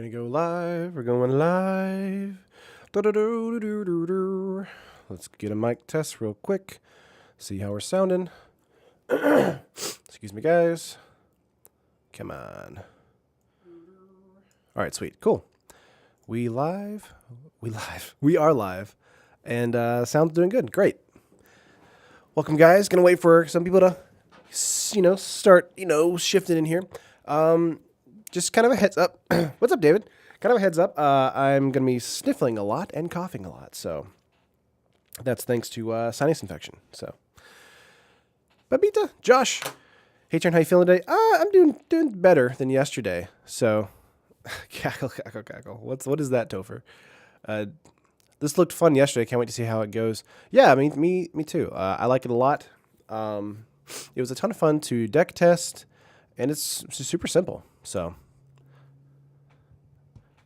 gonna go live. We're going live. Do-do-do-do-do-do. Let's get a mic test real quick. See how we're sounding. Excuse me, guys. Come on. All right, sweet. Cool. We live. We are live. And sound's doing good. Great. Welcome, guys. Gonna wait for some people to, start, shifting in here. Just kind of a heads up. What's up, David? Kind of a heads up. I'm going to be sniffling a lot and coughing a lot. So that's thanks to sinus infection. So, Babita, Josh, hey, Turn, how you feeling today? I'm doing better than yesterday. So, cackle. What is that, Topher? This looked fun yesterday. Can't wait to see how it goes. Yeah, me too. I like it a lot. It was a ton of fun to deck test, and it's super simple. So,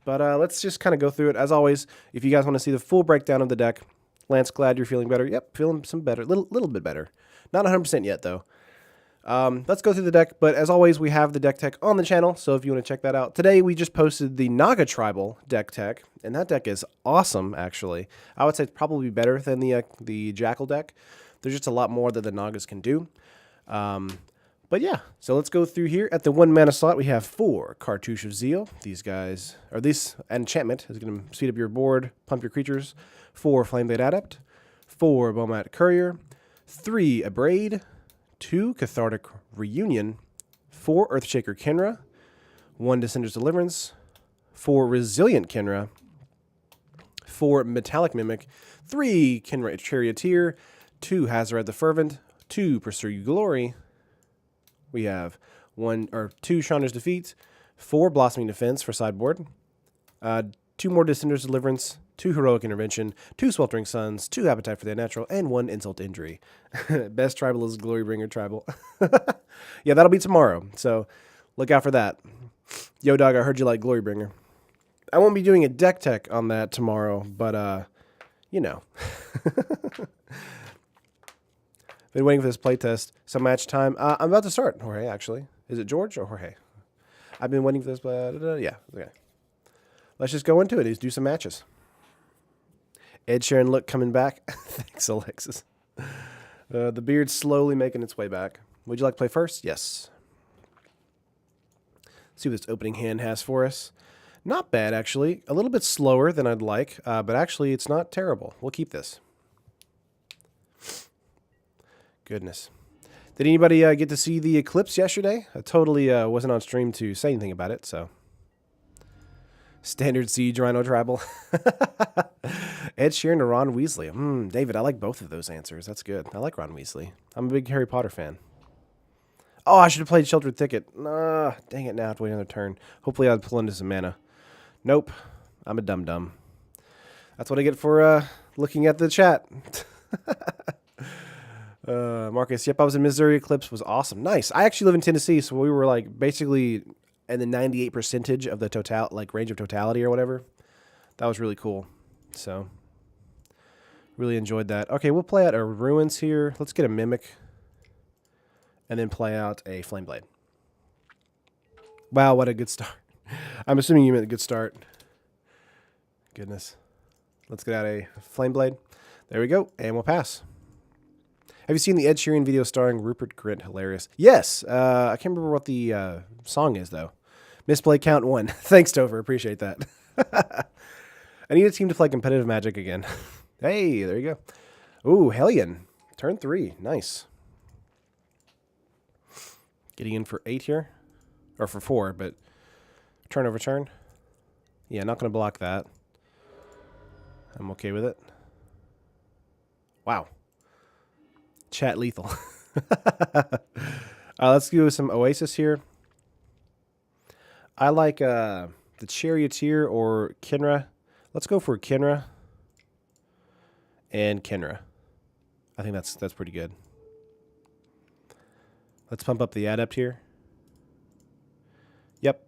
but let's just kind of go through it. As always, if you guys want to see the full breakdown of the deck, Lance, glad you're feeling better. Yep, feeling some better, little bit better. Not 100% yet, though. Let's go through the deck, but as always, we have the deck tech on the channel, so if you want to check that out. Today, we just posted the Naga Tribal deck tech, and that deck is awesome, actually. I would say it's probably better than the Jackal deck. There's just a lot more that the Nagas can do. But yeah, so let's go through here. At the 1 mana slot, we have 4 Cartouche of Zeal. These guys, or this enchantment is going to speed up your board, pump your creatures. 4 Flameblade Adept, 4 Bomat Courier, 3 Abrade, 2 Cathartic Reunion, 4 Earthshaker Kinra, 1 Descender's Deliverance, 4 Resilient Kinra, 4 Metallic Mimic, 3 Kinra Charioteer, 2 Hazard the Fervent, 2 Pursue Glory. We have 2 Chandra's Defeat, 4 Blossoming Defense for sideboard, 2 more Descender's Deliverance, 2 Heroic Intervention, 2 Sweltering Suns, 2 Appetite for the Unnatural, and 1 Insult to Injury. Best tribal is Glorybringer Tribal. Yeah, that'll be tomorrow, so look out for that. Yo, dog, I heard you like Glorybringer. I won't be doing a deck tech on that tomorrow, but, Been waiting for this playtest. Some match time. I'm about to start. Jorge, actually. Is it George or Jorge? I've been waiting for this. Yeah, okay. Let's just go into it. Let's do some matches. Ed Sheeran look coming back. Thanks, Alexis. The beard's slowly making its way back. Would you like to play first? Yes. Let's see what this opening hand has for us. Not bad, actually. A little bit slower than I'd like, but actually it's not terrible. We'll keep this. Goodness. Did anybody get to see the eclipse yesterday? I totally wasn't on stream to say anything about it, so. Standard Siege Rhino Tribal. Ed Sheeran to Ron Weasley. David, I like both of those answers. That's good. I like Ron Weasley. I'm a big Harry Potter fan. Oh, I should have played Sheltered Thicket. Dang it, now I have to wait another turn. Hopefully I'd pull into some mana. Nope. I'm a dum-dum. That's what I get for looking at the chat. Marcus, yep, I was in Missouri. Eclipse was awesome. Nice. I actually live in Tennessee, so we were like basically in the 98% of the range of totality or whatever. That was really cool. So really enjoyed that. Okay, we'll play out a Ruins here. Let's get a Mimic and then play out a Flameblade. Wow, what a good start. I'm assuming you meant a good start. Goodness. Let's get out a Flameblade. There we go, and we'll pass. Have you seen the Ed Sheeran video starring Rupert Grint? Hilarious. Yes. I can't remember what the song is, though. Misplay count 1. Thanks, Topher. Appreciate that. I need a team to play competitive Magic again. Hey, there you go. Ooh, Hellion. Turn 3. Nice. Getting in for 8 here. Or for 4, but turn over turn. Yeah, not going to block that. I'm okay with it. Wow. Chat lethal. Let's do some Oasis here. I like the Charioteer or Kinra. Let's go for Kinra and Kinra. I think that's pretty good. Let's pump up the Adept here. Yep.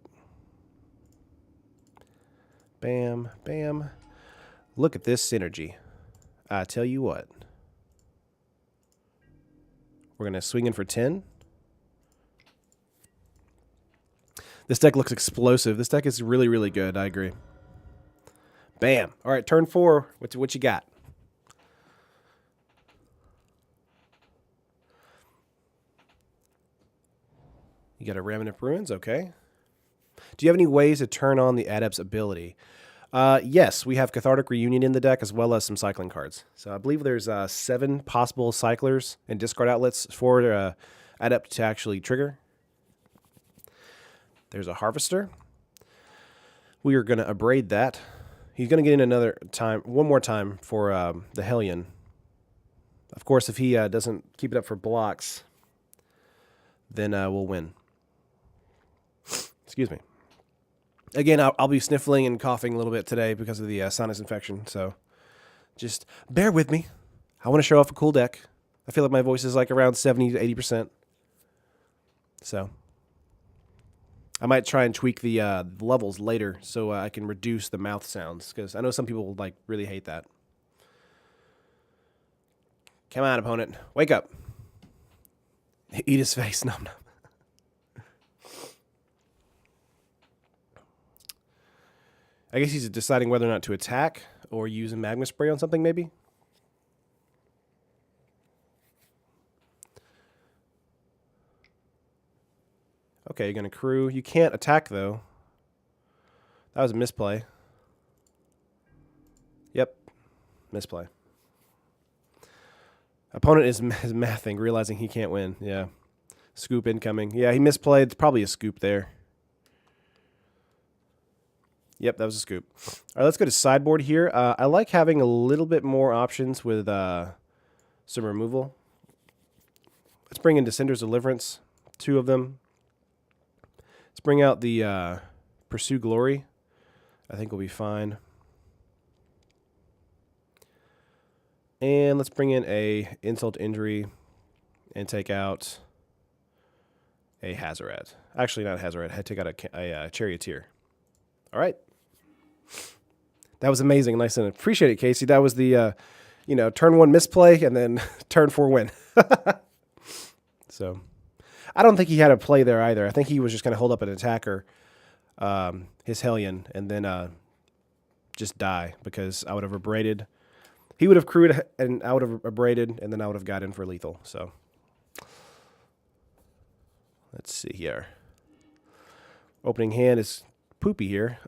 Bam, bam. Look at this synergy. I tell you what. We're going to swing in for 10. This deck looks explosive. This deck is really, really good. I agree. Bam. All right, turn 4. What you got? You got a Remnant Ruins, okay. Do you have any ways to turn on the Adept's ability? Yes, we have Cathartic Reunion in the deck as well as some cycling cards. So I believe there's 7 possible cyclers and discard outlets for Adept to actually trigger. There's a Harvester. We are going to abrade that. He's going to get in one more time for the Hellion. Of course, if he doesn't keep it up for blocks, then we'll win. Excuse me. Again, I'll be sniffling and coughing a little bit today because of the sinus infection, so just bear with me. I want to show off a cool deck. I feel like my voice is like around 70 to 80%. So I might try and tweak the levels later so I can reduce the mouth sounds, because I know some people like really hate that. Come on, opponent. Wake up. Eat his face. Nom nom. I guess he's deciding whether or not to attack or use a magma spray on something, maybe. Okay, you're going to crew. You can't attack, though. That was a misplay. Yep. Misplay. Opponent is mathing, realizing he can't win. Yeah. Scoop incoming. Yeah, he misplayed. It's probably a scoop there. Yep, that was a scoop. All right, let's go to sideboard here. I like having a little bit more options with some removal. Let's bring in Descender's Deliverance. 2 of them. Let's bring out the Pursue Glory. I think we'll be fine. And let's bring in a Insult Injury and take out a Hazoret. Actually, not Hazoret. I take out a Charioteer. All right. That was amazing. Nice and appreciate it, Casey. That was the, turn 1 misplay and then turn 4 win. So I don't think he had a play there either. I think he was just going to hold up an attacker, his Hellion, and then just die because I would have abraded. He would have crewed and I would have abraded, and then I would have got in for lethal. So let's see here. Opening hand is poopy here.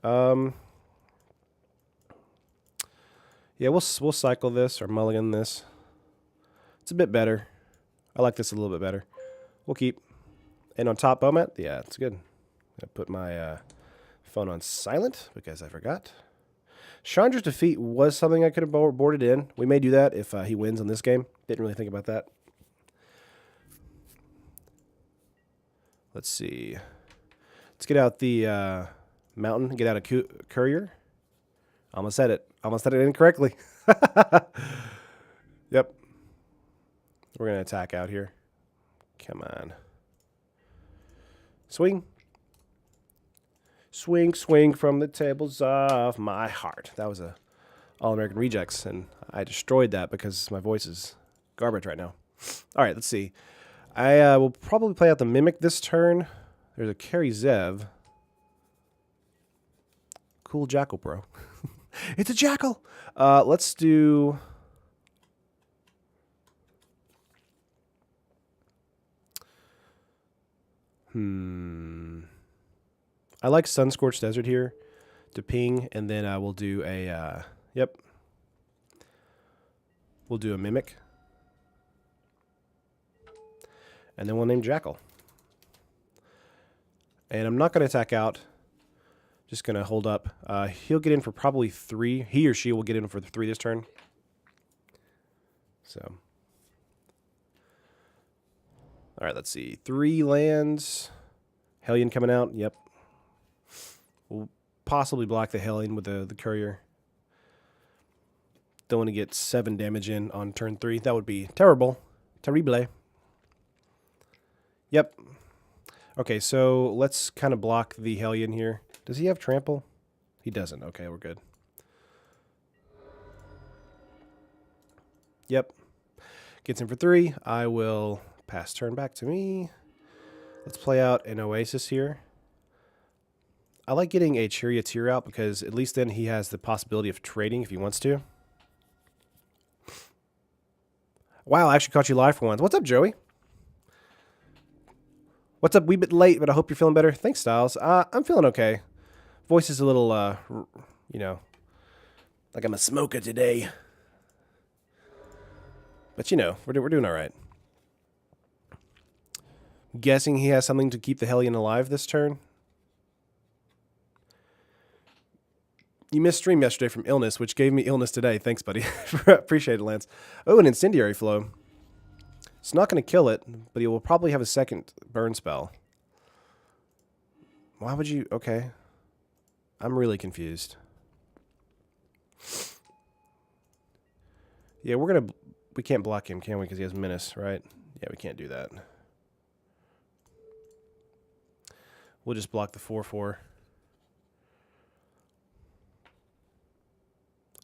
Yeah, we'll cycle this or mulligan this. It's a bit better. I like this a little bit better. We'll keep. And on top Bomat, yeah, it's good. I'm gonna put my phone on silent because I forgot. Chandra's Defeat was something I could have boarded in. We may do that if he wins on this game. Didn't really think about that. Let's see. Let's get out the mountain. Get out a courier. Almost said it. Almost said it incorrectly. Yep. We're going to attack out here. Come on. Swing. Swing, swing from the tables of my heart. That was a All-American Rejects, and I destroyed that because my voice is garbage right now. All right, let's see. I will probably play out the Mimic this turn. There's a Carry Zev. Cool Jackal, bro. It's a Jackal. Let's do... I like Sunscorched Desert here to ping, and then we'll do a... Yep. We'll do a Mimic. And then we'll name Jackal. And I'm not going to attack out. Just going to hold up. He'll get in for probably 3. He or she will get in for 3 this turn. So. All right, let's see. 3 lands. Hellion coming out. Yep. We'll possibly block the Hellion with the Courier. Don't want to get 7 damage in on turn 3. That would be terrible. Terrible. Yep. Okay, so let's kind of block the Hellion here. Does he have trample? He doesn't. Okay, we're good. Yep. Gets in for 3. I will pass turn back to me. Let's play out an Oasis here. I like getting a Charioteer out because at least then he has the possibility of trading if he wants to. Wow, I actually caught you live for once. What's up, Joey? What's up? Wee bit late, but I hope you're feeling better. Thanks, Styles. I'm feeling okay. Voice is a little, you know, like I'm a smoker today. But, you know, we're doing all right. Guessing he has something to keep the Hellion alive this turn. You missed stream yesterday from illness, which gave me illness today. Thanks, buddy. Appreciate it, Lance. Oh, an Incendiary Flow. It's not going to kill it, but he will probably have a second burn spell. Why would you... Okay. I'm really confused. Yeah, we're going to... We can't block him, can we? Because he has Menace, right? Yeah, we can't do that. We'll just block the 4/4.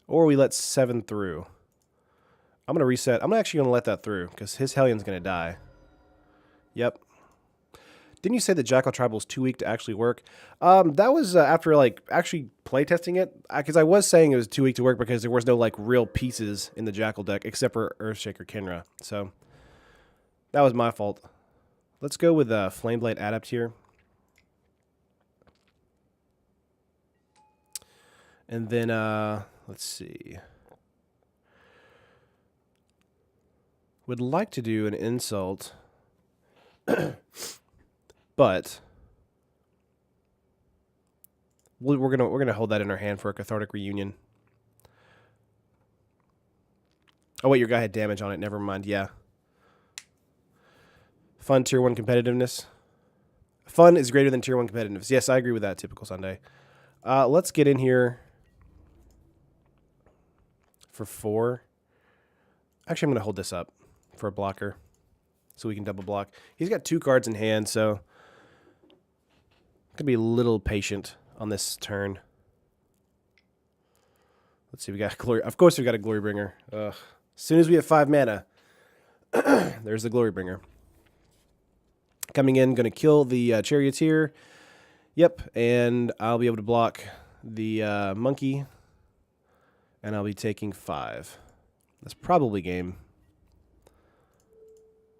Or we let 7 through. I'm going to reset. I'm actually going to let that through because his Hellion's going to die. Yep. Didn't you say the Jackal Tribal is too weak to actually work? That was after like actually playtesting it. Because I was saying it was too weak to work because there was no like real pieces in the Jackal deck except for Earthshaker Kenra. So that was my fault. Let's go with Flameblade Adept here. And then, let's see. Would like to do an insult, but we're gonna hold that in our hand for a Cathartic Reunion. Oh wait, your guy had damage on it. Never mind. Yeah. Fun tier 1 competitiveness. Fun is greater than tier 1 competitiveness. Yes, I agree with that. Typical Sunday. Let's get in here. For 4. Actually, I'm going to hold this up for a blocker so we can double block. He's got 2 cards in hand, so could be a little patient on this turn. Let's see, we got Glory. Of course, we got a Glorybringer. Ugh. As soon as we have 5 mana, there's the Glorybringer. Coming in, going to kill the Charioteer. Yep, and I'll be able to block the Monkey. And I'll be taking 5. That's probably game.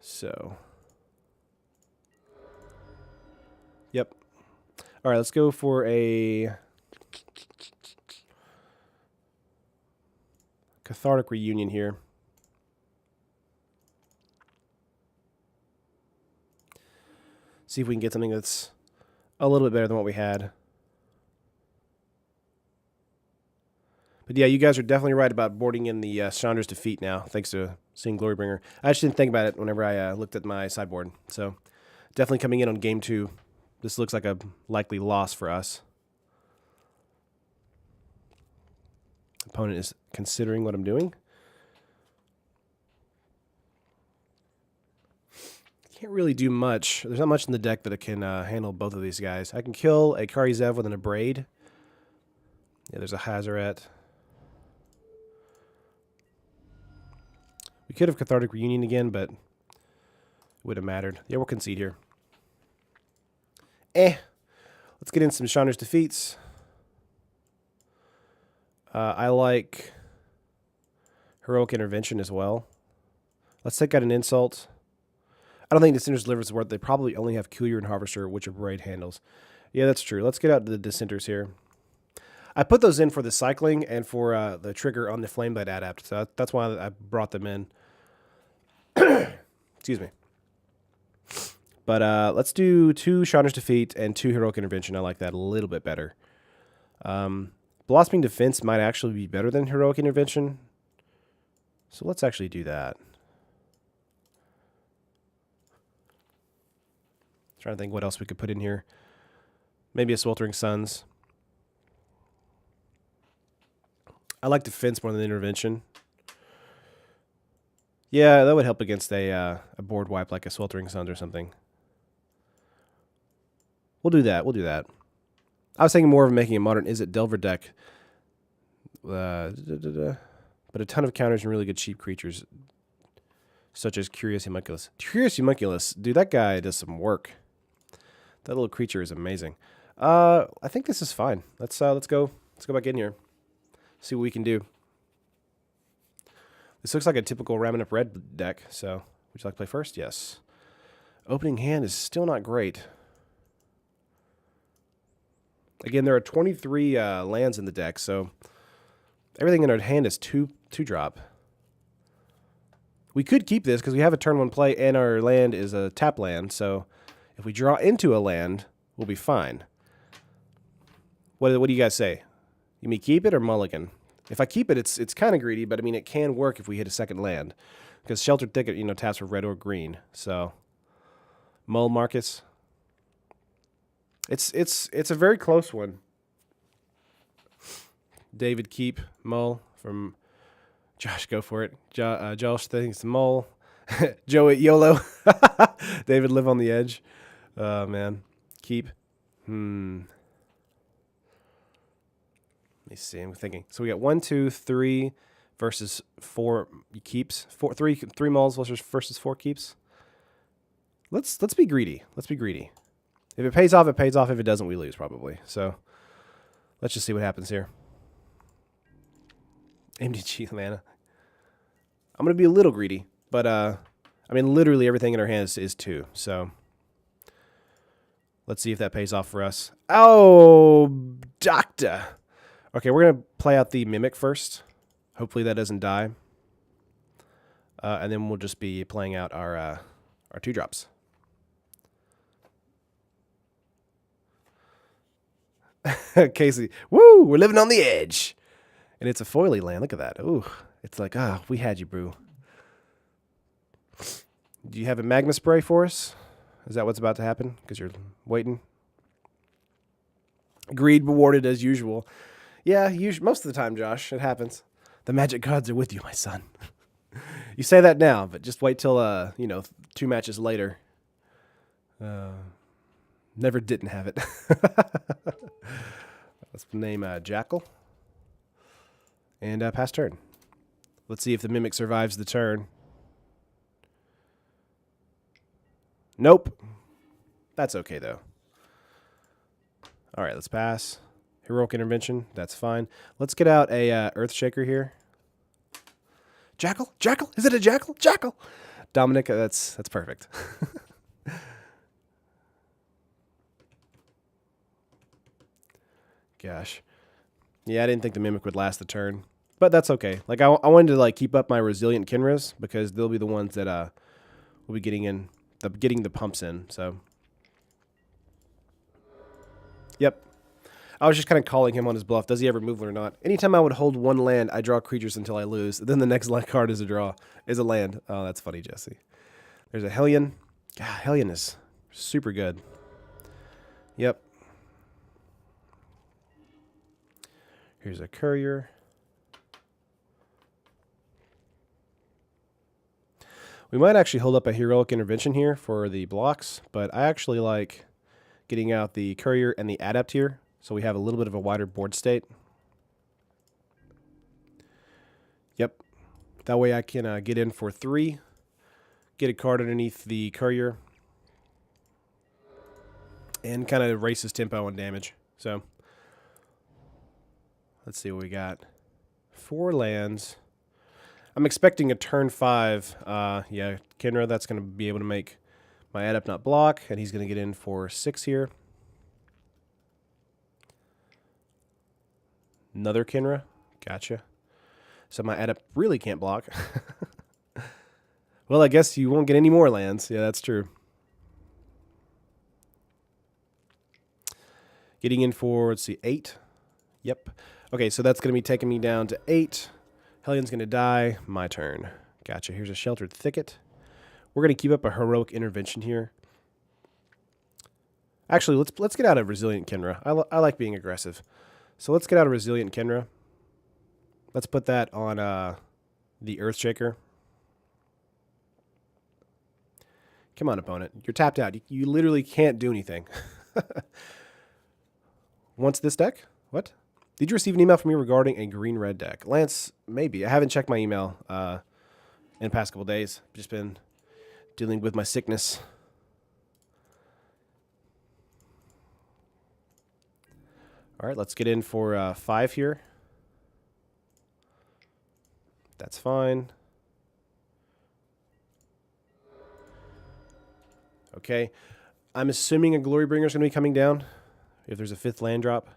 So. Yep. All right, let's go for a Cathartic Reunion here. See if we can get something that's a little bit better than what we had. But yeah, you guys are definitely right about boarding in the Chandra's Defeat now, thanks to seeing Glorybringer. I just didn't think about it whenever I looked at my sideboard. So definitely coming in on game 2. This looks like a likely loss for us. Opponent is considering what I'm doing. Can't really do much. There's not much in the deck that can handle both of these guys. I can kill a Karizev with an Abrade. Yeah, there's a Hazaret. We could have Cathartic Reunion again, but it would have mattered. Yeah, we'll concede here. Let's get in some Chandra's Defeats. I like Heroic Intervention as well. Let's take out an Insult. I don't think Dissenter's Deliverance is worth it. They probably only have Cooler and Harvester, which Abrade handles. Yeah, that's true. Let's get out the Dissenters here. I put those in for the cycling and for the trigger on the Flameblade Adept. So that's why I brought them in. Excuse me. But let's do 2 Chandra's Defeat and 2 Heroic Intervention. I like that a little bit better. Blossoming Defense might actually be better than Heroic Intervention. So let's actually do that. Trying to think what else we could put in here. Maybe a Sweltering Suns. I like Defense more than Intervention. Yeah, that would help against a board wipe like a Sweltering Suns or something. We'll do that. We'll do that. I was thinking more of making a modern Izzet Delver deck. But a ton of counters and really good cheap creatures, such as Curious Homunculus. Curious Homunculus, dude, that guy does some work. That little creature is amazing. I think this is fine. Let's go back in here. See what we can do. This looks like a typical ramming up red deck, so would you like to play first? Yes. Opening hand is still not great. Again, there are 23 lands in the deck, so everything in our hand is two drop. We could keep this because we have a turn 1 play and our land is a tap land, so if we draw into a land, we'll be fine. What do you guys say? You mean keep it or mulligan? If I keep it, it's kind of greedy, but I mean it can work if we hit a second land because Sheltered Thicket, taps for red or green. So mull, Marcus. It's a very close one. David, keep mull from Josh. Go for it. Josh thinks mull. Joe at YOLO. David, live on the edge. Man, keep. Let me see. I'm thinking. So we got 1, 2, 3 versus 4 keeps. Three mulls versus 4 keeps. Let's be greedy. Let's be greedy. If it pays off, it pays off. If it doesn't, we lose probably. So let's just see what happens here. MTG mana. I'm gonna be a little greedy, but I mean literally everything in our hands is 2. So let's see if that pays off for us. Oh, doctor. Okay, we're going to play out the Mimic first. Hopefully that doesn't die. And then we'll just be playing out our 2-drops. Casey, woo, we're living on the edge. And it's a foily land. Look at that. Ooh, it's like, we had you, brew. Do you have a magma spray for us? Is that what's about to happen? Because you're waiting. Greed rewarded as usual. Yeah, most of the time, Josh, it happens. The magic gods are with you, my son. You say that now, but just wait till 2 matches later. Never didn't have it. Let's name Jackal. And pass turn. Let's see if the Mimic survives the turn. Nope. That's okay, though. All right, let's pass. Heroic Intervention, that's fine. Let's get out a Earthshaker here. Jackal? Jackal? Is it a Jackal? Jackal! Dominic, that's perfect. Gosh. Yeah, I didn't think the Mimic would last the turn. But that's okay. Like I wanted to keep up my resilient Kinras because they'll be the ones that will be getting the pumps in, so. Yep. I was just kind of calling him on his bluff. Does he ever move or not? Anytime I would hold 1 land, I draw creatures until I lose. Then the next card is a land. Oh, that's funny, Jesse. There's a Hellion. God, Hellion is super good. Yep. Here's a Courier. We might actually hold up a Heroic Intervention here for the blocks, but I actually like getting out the Courier and the Adept here. So we have a little bit of a wider board state. Yep. That way I can get in for 3. Get a card underneath the Courier. And kind of race his tempo and damage. So let's see what we got. 4 lands. I'm expecting a turn 5. Yeah, Kenra, that's going to be able to make my Adept not block. And he's going to get in for 6 here. Another Kenra. Gotcha. So my Adept really can't block. Well, I guess you won't get any more lands. Yeah, that's true. Getting in for, let's see, 8. Yep. Okay, so that's going to be taking me down to 8. Hellion's going to die. My turn. Gotcha. Here's a Sheltered Thicket. We're going to keep up a Heroic Intervention here. Actually, let's get out of Resilient Kenra. I like being aggressive. So let's get out of Resilient Kenra. Let's put that on the Earthshaker. Come on, opponent. You're tapped out. You literally can't do anything. Wants this deck? What? Did you receive an email from me regarding a green-red deck? Lance, maybe. I haven't checked my email in the past couple days. I've just been dealing with my sickness. All right, let's get in for 5 here. That's fine. Okay. I'm assuming a Glorybringer is going to be coming down if there's a 5th land drop.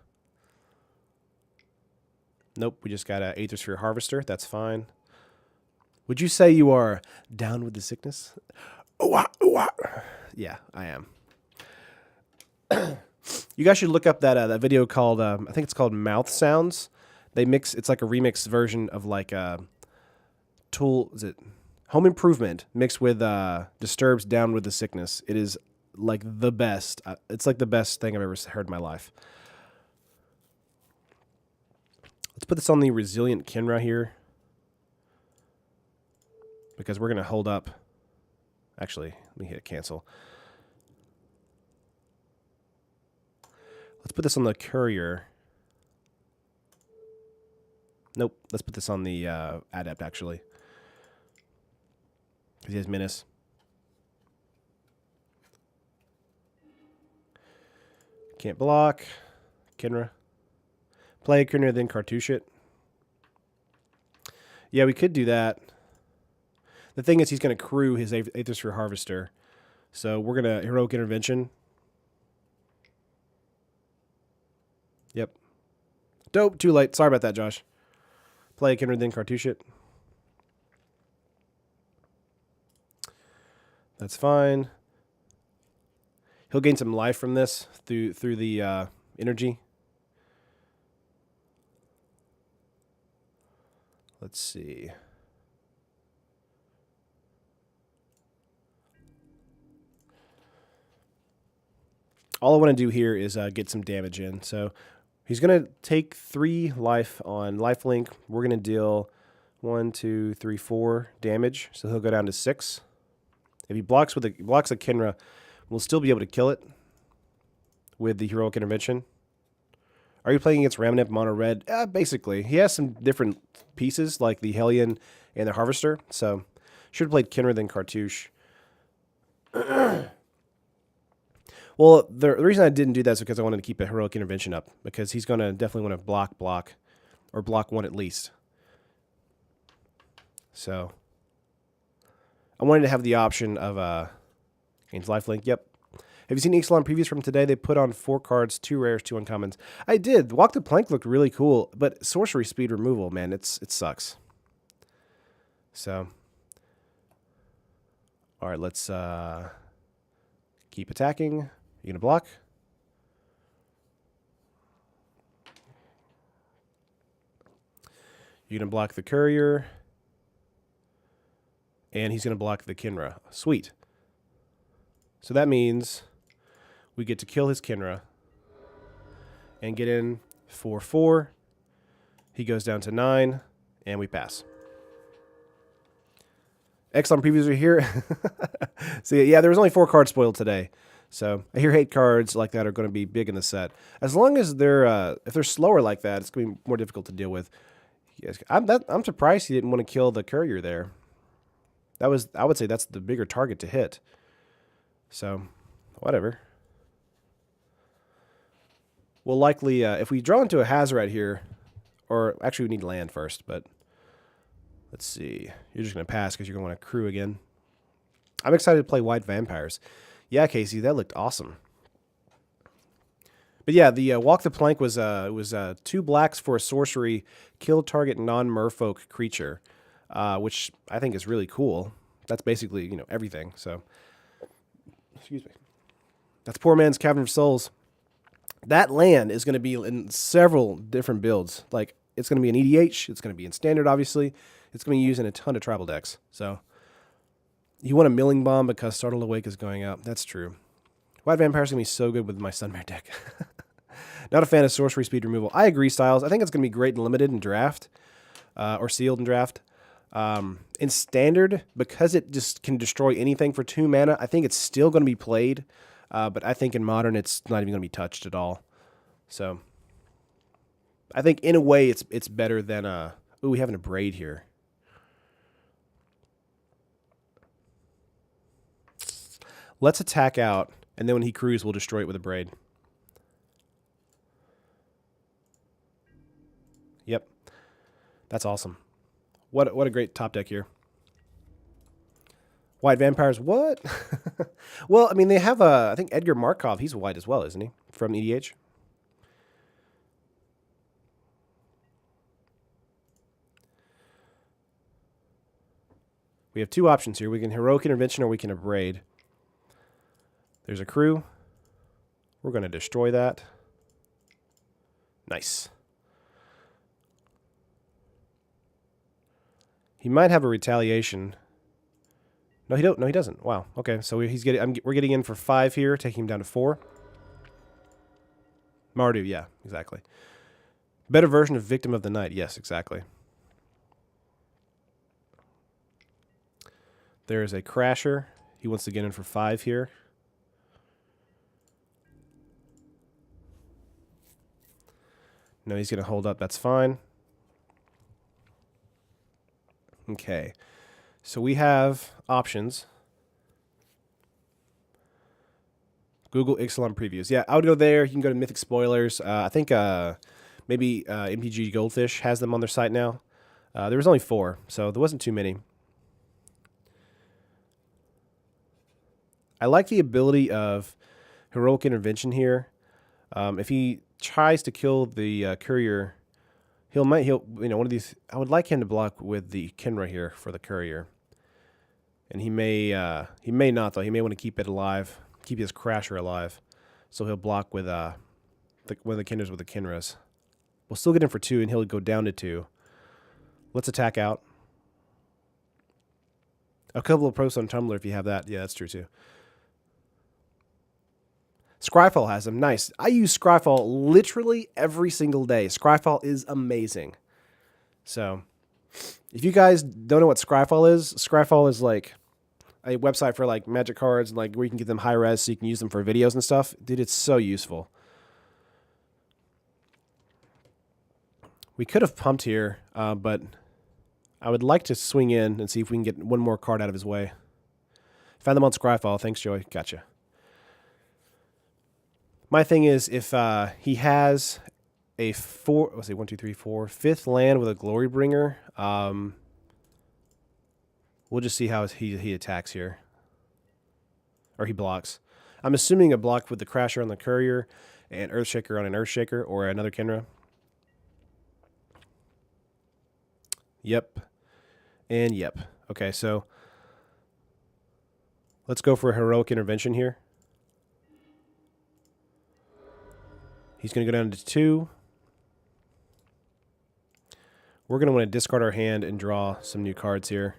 Nope, we just got an Aethersphere Harvester. That's fine. Would you say you are down with the sickness? Yeah, I am. You guys should look up that video called, I think it's called Mouth Sounds. They mix, it's like a remix version of like Home Improvement mixed with Disturbed's Down with the Sickness. It is like the best. It's like the best thing I've ever heard in my life. Let's put this on the Resilient Kinra here, because we're going to hold up. Actually, let me hit cancel. Let's put this on the Courier. Nope, let's put this on the Adept, actually, because he has Menace. Can't block. Kinra. Play Kinra, then cartouche it. Yeah, we could do that. The thing is, he's going to crew his Aethersphere Harvester. So we're going to Heroic Intervention. Yep. Dope. Too late. Sorry about that, Josh. Play Kinra, then cartouche it. That's fine. He'll gain some life from this through the energy. Let's see. All I want to do here is get some damage in. So he's going to take 3 life on lifelink. We're going to deal 1, 2, 3, 4 damage. So he'll go down to 6. If he blocks a Kinra, we'll still be able to kill it with the Heroic Intervention. Are you playing against Ramaneth mono red? Basically. He has some different pieces, like the Hellion and the Harvester. So should have played Kinra, then cartouche. Well, the reason I didn't do that is because I wanted to keep a Heroic Intervention up, because he's going to definitely want to block, or block 1 at least. So I wanted to have the option of gains lifelink. Yep. Have you seen Ixalan previews from today? They put on 4 cards, 2 rares, 2 uncommons. I did. Walk the Plank looked really cool, but sorcery speed removal, man, it sucks. So, all right, let's keep attacking. You gonna block? You're gonna block the Courier, and he's gonna block the Kinra. Sweet. So that means we get to kill his Kinra and get in for 4. He goes down to 9, and we pass. Excellent previews are here. So yeah, there was only 4 cards spoiled today. So I hear hate cards like that are going to be big in the set. As long as they're if they're slower like that, it's going to be more difficult to deal with. Yes, I'm surprised he didn't want to kill the Courier there. I would say that's the bigger target to hit. So whatever. We'll likely if we draw into a Hazoret here, or actually we need land first, but let's see. You're just going to pass because you're going to want to crew again. I'm excited to play White Vampires. Yeah, Casey, that looked awesome. But yeah, the Walk the Plank was 2 blacks for a sorcery, kill target non-merfolk creature, which I think is really cool. That's basically, everything. So, excuse me. That's Poor Man's Cavern of Souls. That land is going to be in several different builds. Like, it's going to be in EDH. It's going to be in Standard, obviously. It's going to be used in a ton of tribal decks. So, you want a Milling Bomb because Startled Awake is going out. That's true. White Vampire's going to be so good with my Sunmare deck. Not a fan of sorcery speed removal. I agree, Styles. I think it's going to be great and limited in draft, or sealed in draft. In Standard, because it just can destroy anything for 2 mana, I think it's still going to be played. But I think in Modern, it's not even going to be touched at all. So, I think in a way, it's better than... Ooh, we have an Abrade here. Let's attack out, and then when he crews, we'll destroy it with Abrade. Yep. That's awesome. What a great top deck here. White Vampires, what? Well, I mean, they have, I think Edgar Markov, he's white as well, isn't he? From EDH. We have two options here. We can Heroic Intervention or we can Abrade. There's a crew. We're going to destroy that. Nice. He might have a retaliation. No, he don't. No, he doesn't. Wow. Okay, so he's getting. We're getting in for 5 here, taking him down to 4. Mardu, yeah, exactly. Better version of Victim of the Night. Yes, exactly. There is a Crasher. He wants to get in for 5 here. No, he's going to hold up. That's fine. Okay. So we have options. Google Ixalan previews. Yeah, I would go there. You can go to Mythic Spoilers. I think maybe MTG Goldfish has them on their site now. There was only 4, so there wasn't too many. I like the ability of Heroic Intervention here. If he tries to kill the courier, he'll one of these. I would like him to block with the Kenra here for the courier, and he may not though. He may want to keep it alive, keep his Crasher alive, so he'll block with one of the Kenras with the Kenras. We'll still get him for 2, and he'll go down to 2. Let's attack out. A couple of pros on Tumblr if you have that. Yeah, that's true too. Scryfall has them. Nice. I use Scryfall literally every single day. Scryfall is amazing. So, if you guys don't know what Scryfall is like a website for like Magic cards, like where you can get them high res so you can use them for videos and stuff. Dude, it's so useful. We could have pumped here, but I would like to swing in and see if we can get one more card out of his way. Found them on Scryfall. Thanks, Joey. Gotcha. My thing is, if he has a 4, let's see, 1, 2, 3, 4, 5th land with a Glory Bringer, we'll just see how he attacks here, or he blocks. I'm assuming a block with the Crasher on the Courier and Earthshaker on an Earthshaker or another Kenra. Yep, and yep. Okay, so let's go for a Heroic Intervention here. He's going to go down to 2. We're going to want to discard our hand and draw some new cards here.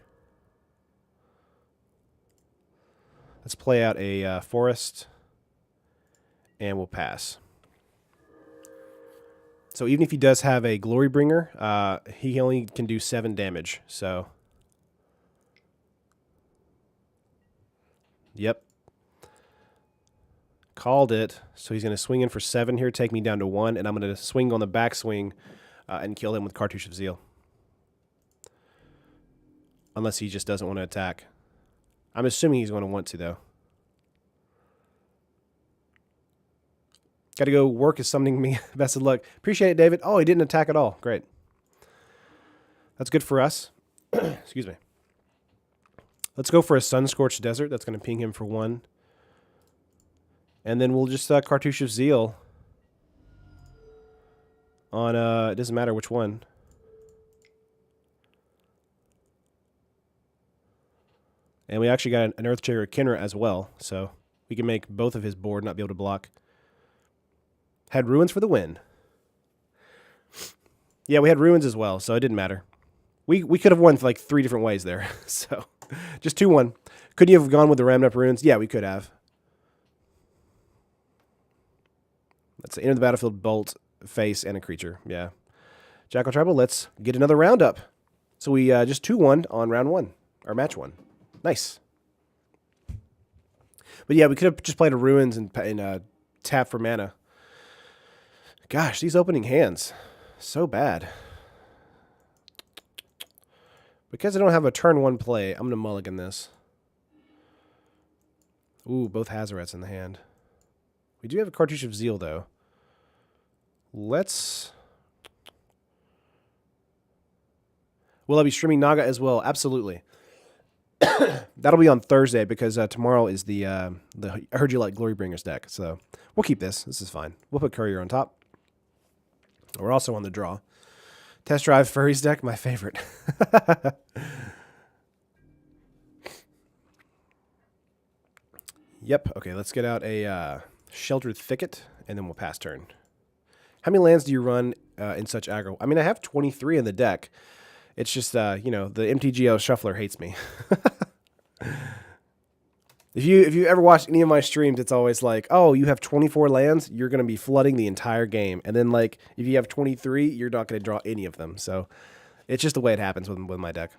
Let's play out a Forest, and we'll pass. So even if he does have a Glory Bringer, he only can do 7 damage. So, yep. Called it. So he's going to swing in for 7 here, take me down to 1, and I'm going to swing on the backswing and kill him with Cartouche of Zeal. Unless he just doesn't want to attack. I'm assuming he's going to want to, though. Got to go work is summoning me. Best of luck. Appreciate it, David. Oh, he didn't attack at all. Great. That's good for us. Excuse me. Let's go for a Sun-Scorched Desert. That's going to ping him for 1. And then we'll just Cartouche of Zeal on, it doesn't matter which one. And we actually got an Earthshaker Kenra as well, so we can make both of his board not be able to block. Had Ruins for the win. Yeah, we had Ruins as well, so it didn't matter. We could have won like 3 different ways there, so just 2-1. Could you have gone with the Rammed Up Ruins? Yeah, we could have. Let's enter the battlefield, bolt, face, and a creature. Yeah. Jackal Tribal, let's get another round up. So we just 2-1 on round 1, or match 1. Nice. But yeah, we could have just played a Ruins and tap for mana. Gosh, these opening hands, so bad. Because I don't have a turn 1 play, I'm going to mulligan this. Ooh, both Hazarets in the hand. We do have a Cartouche of Zeal, though. Let's Will I be streaming Naga as well? Absolutely. That'll be on Thursday because tomorrow is the I Heard You Like Glorybringers deck. So we'll keep this. This is fine. We'll put Courier on top. We're also on the draw. Test Drive Furries deck, my favorite. Yep. Okay, let's get out a Sheltered Thicket, and then we'll pass turn. How many lands do you run in such aggro? I mean, I have 23 in the deck. It's just, you know, the MTGO shuffler hates me. If you ever watched any of my streams, it's always like, oh, you have 24 lands, you're going to be flooding the entire game. And then, like, if you have 23, you're not going to draw any of them. So it's just the way it happens with my deck.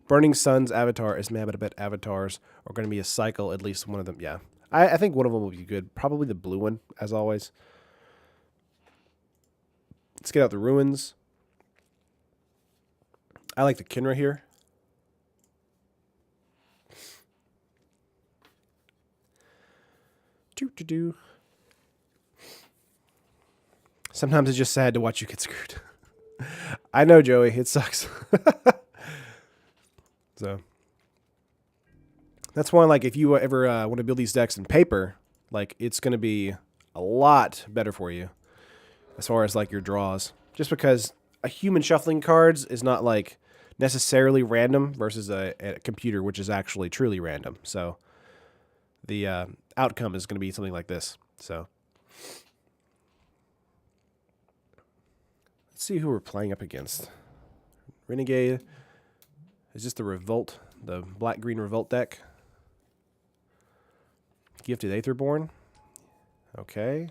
Burning Sun's Avatar is mad, but I bet avatars are going to be a cycle, at least one of them. Yeah, I think one of them will be good. Probably the blue one, as always. Let's get out the Ruins. I like the Kinra here. Do. Sometimes it's just sad to watch you get screwed. I know, Joey. It sucks. So that's why, like, if you ever want to build these decks in paper, like, it's going to be a lot better for you as far as, like, your draws. Just because a human shuffling cards is not, like, necessarily random versus a computer, which is actually truly random. So the outcome is going to be something like this. So let's see who we're playing up against. Renegade. Is this the Revolt, the black-green Revolt deck? Gifted Aetherborn. Okay.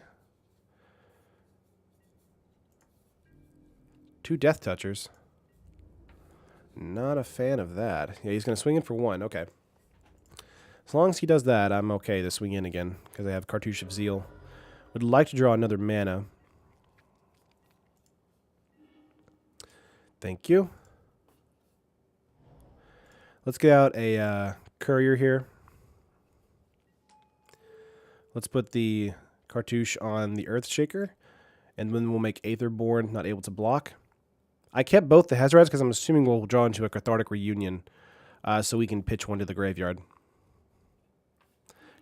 2 Death Touchers. Not a fan of that. Yeah, he's going to swing in for 1. Okay. As long as he does that, I'm okay to swing in again because I have Cartouche of Zeal. Would like to draw another mana. Thank you. Let's get out a Courier here. Let's put the Cartouche on the Earthshaker, and then we'll make Aetherborn not able to block. I kept both the Hazards because I'm assuming we'll draw into a Cathartic Reunion, so we can pitch one to the graveyard.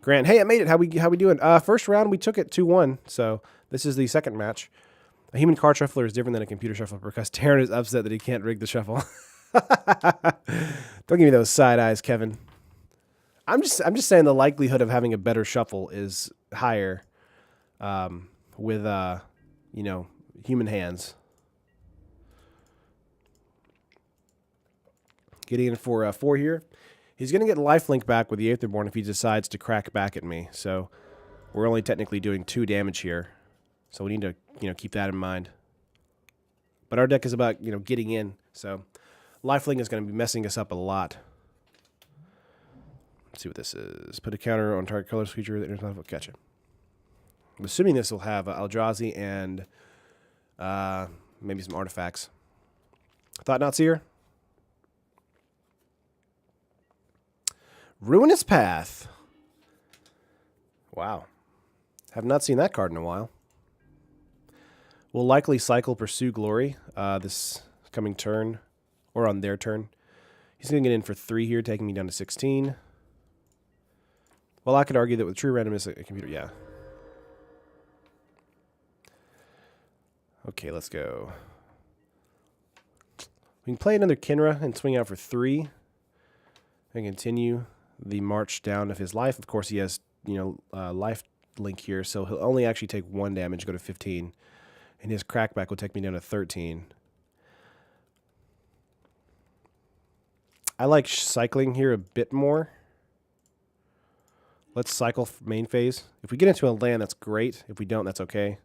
Grant, hey, I made it. How we doing? First round we took it 2-1, so this is the second match. A human card shuffler is different than a computer shuffler because Taryn is upset that he can't rig the shuffle. Don't give me those side eyes, Kevin. I'm just saying the likelihood of having a better shuffle is higher with you know, human hands. Getting in for 4 here. He's going to get lifelink back with the Aetherborn if he decides to crack back at me. So we're only technically doing 2 damage here. So we need to, you know, keep that in mind. But our deck is about, you know, getting in. So lifelink is going to be messing us up a lot. Let's see what this is. Put a counter on target colors feature that enters lifelink. Gotcha. I'm assuming this will have Eldrazi and maybe some artifacts. Thought-Not Seer. Ruinous Path. Wow. Have not seen that card in a while. We'll likely cycle Pursue Glory this coming turn, or on their turn. He's going to get in for 3 here, taking me down to 16. Well, I could argue that with true randomness, a computer, yeah. Okay, let's go. We can play another Kinra and swing out for 3 and continue the march down of his life. Of course, he has, you know, life link here, so he'll only actually take 1 damage, go to 15. And his crackback will take me down to 13. I like cycling here a bit more. Let's cycle main phase. If we get into a land, that's great. If we don't, that's okay.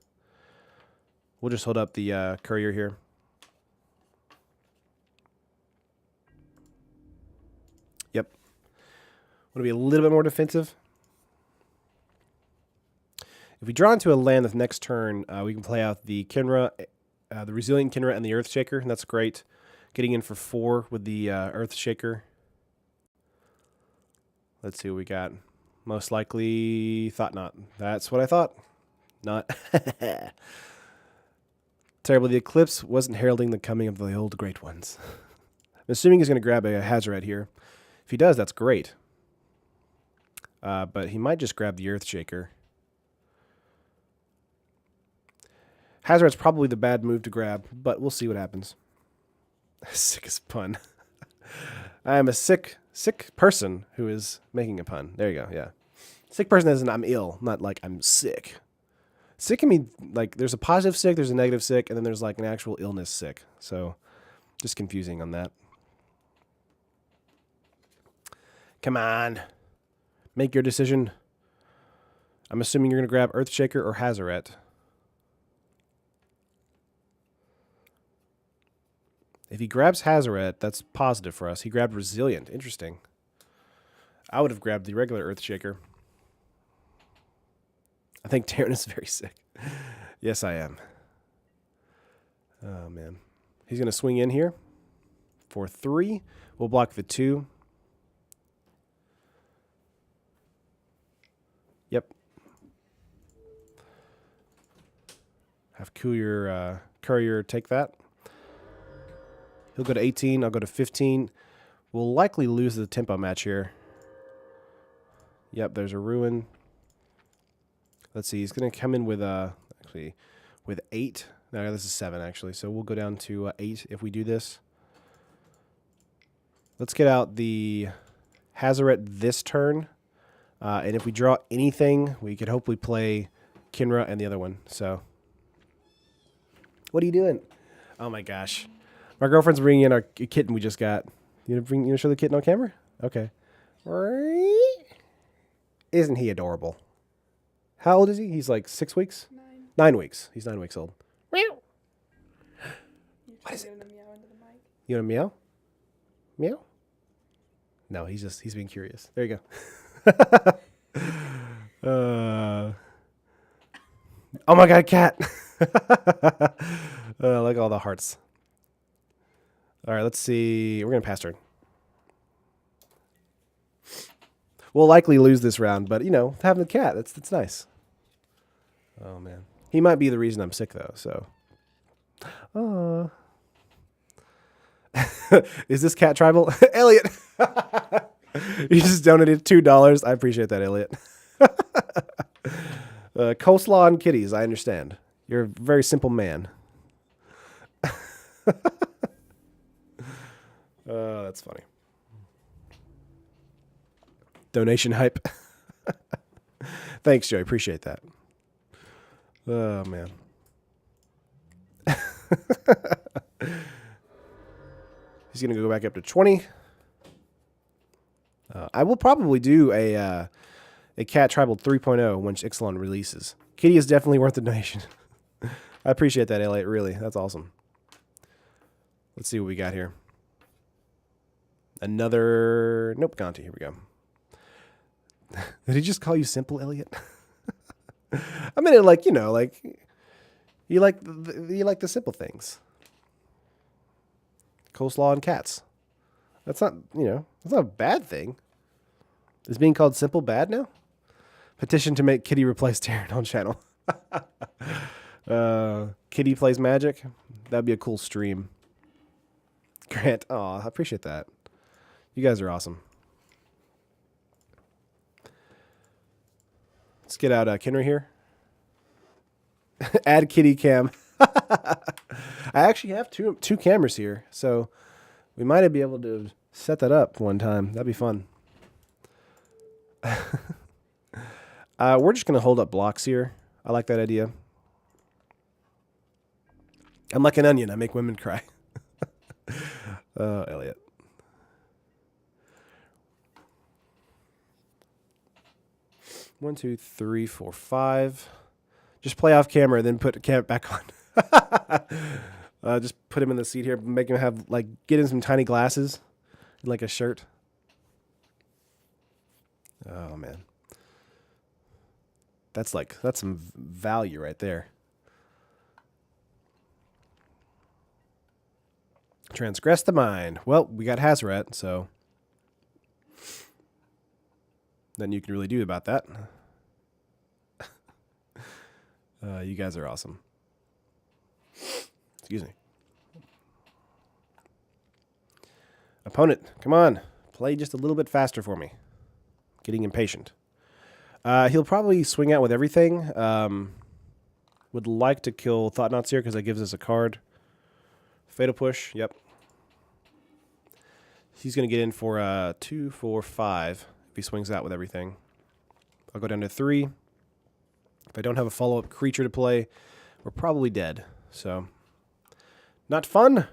We'll just hold up the Courier here. Yep. Want to be a little bit more defensive. If we draw into a land the next turn, we can play out the Kinra, the Resilient Kinra, and the Earthshaker, and that's great. Getting in for 4 with the Earthshaker. Let's see what we got. Most likely, Thought-Not. That's what I thought. Not. Terrible. The Eclipse wasn't heralding the coming of the old great ones. assuming he's going to grab a Hazoret here. If he does, that's great. But he might just grab the Earthshaker. Hazoret's probably the bad move to grab, but we'll see what happens. Sickest pun. I am a sick person who is making a pun. There you go, yeah. Sick person as in I'm ill, not like I'm sick. Sick can mean, like, there's a positive sick, there's a negative sick, and then there's, like, an actual illness sick. So, just confusing on that. Come on. Make your decision. I'm assuming you're going to grab Earthshaker or Hazoret. If he grabs Hazoret, that's positive for us. He grabbed Resilient. Interesting. I would have grabbed the regular Earthshaker. I think Terran is very sick. Yes, I am. Oh, man. He's going to swing in here for 3. We'll block the 2. Yep. Have Courier take that. He'll go to 18. I'll go to 15. We'll likely lose the tempo match here. Yep, there's a Ruin. Let's see. He's going to come in with actually with 8. No, this is 7 actually. So we'll go down to 8 if we do this. Let's get out the Hazoret this turn. And if we draw anything, we could hopefully play Kinra and the other one. So, what are you doing? Oh my gosh, my girlfriend's bringing in our kitten we just got. You gonna show the kitten on camera? Okay. Isn't he adorable? How old is he? He's like 6 weeks. 9 weeks. He's 9 weeks old. Meow. What is it? You want to meow? Meow? No, he's being curious. There you go. Oh my god, cat. Like all the hearts. All right, let's see. We're going to pass turn. We'll likely lose this round, but, you know, having the cat, that's nice. Oh, man. He might be the reason I'm sick, though, so. Is this cat tribal? Elliot! You just donated $2. I appreciate that, Elliot. Coleslaw and kitties, I understand. You're a very simple man. That's funny. Donation hype. Thanks, Joey. Appreciate that. Oh, man. He's going to go back up to 20. I will probably do a Cat Tribal 3.0 when Ixalan releases. Kitty is definitely worth the donation. I appreciate that, Elliot. Really. That's awesome. Let's see what we got here. Another... Nope, Gonti. Here we go. Did he just call you simple, Elliot? I mean, like, you know, like... You like the simple things. Coleslaw and cats. That's not, you know, that's not a bad thing. Is being called simple bad now? Petition to make Kitty replace Terran on channel. Kitty plays Magic. That'd be a cool stream. Grant, oh, I appreciate that. You guys are awesome. Let's get out Kinra here. Add Kitty cam. I actually have two cameras here, so we might be able to set that up one time. That'd be fun. We're just going to hold up blocks here. I like that idea. I'm like an onion. I make women cry. Elliot. One, two, three, four, five. Just play off camera, then put the camera back on. Just put him in the seat here. Make him have, like, get him some tiny glasses and, like, a shirt. Oh, man. That's some value right there. Transgress the mind. Well, we got Hazoret, so nothing you can really do about that. You guys are awesome. Excuse me. Opponent, come on. Play just a little bit faster for me. Getting impatient. He'll probably swing out with everything. Would like to kill Thought-Knots here because that gives us a card. Fatal Push, yep. He's going to get in for 2, 4, 5 if he swings out with everything. I'll go down to 3. If I don't have a follow-up creature to play, we're probably dead. So, not fun.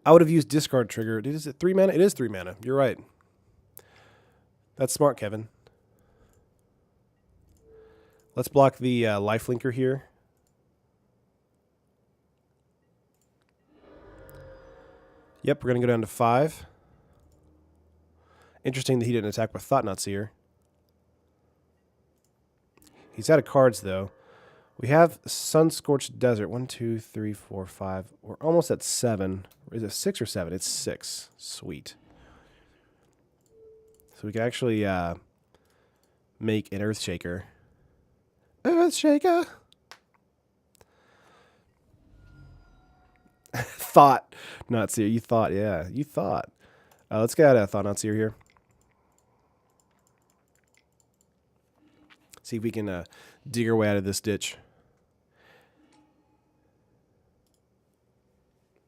I would have used discard trigger. Is it 3 mana? It is 3 mana. You're right. That's smart, Kevin. Let's block the lifelinker here. Yep, we're going to go down to 5. Interesting that he didn't attack with Thought-Knots here. He's out of cards, though. We have Sun-Scorched Desert. 1, 2, 3, 4, 5. We're almost at 7. Is it 6 or 7? It's 6. Sweet. So we can actually make an Earthshaker. Earthshaker! Thought. Not Seer. You thought, yeah. You thought. Let's get out of Thought Not Seer here. See if we can dig our way out of this ditch.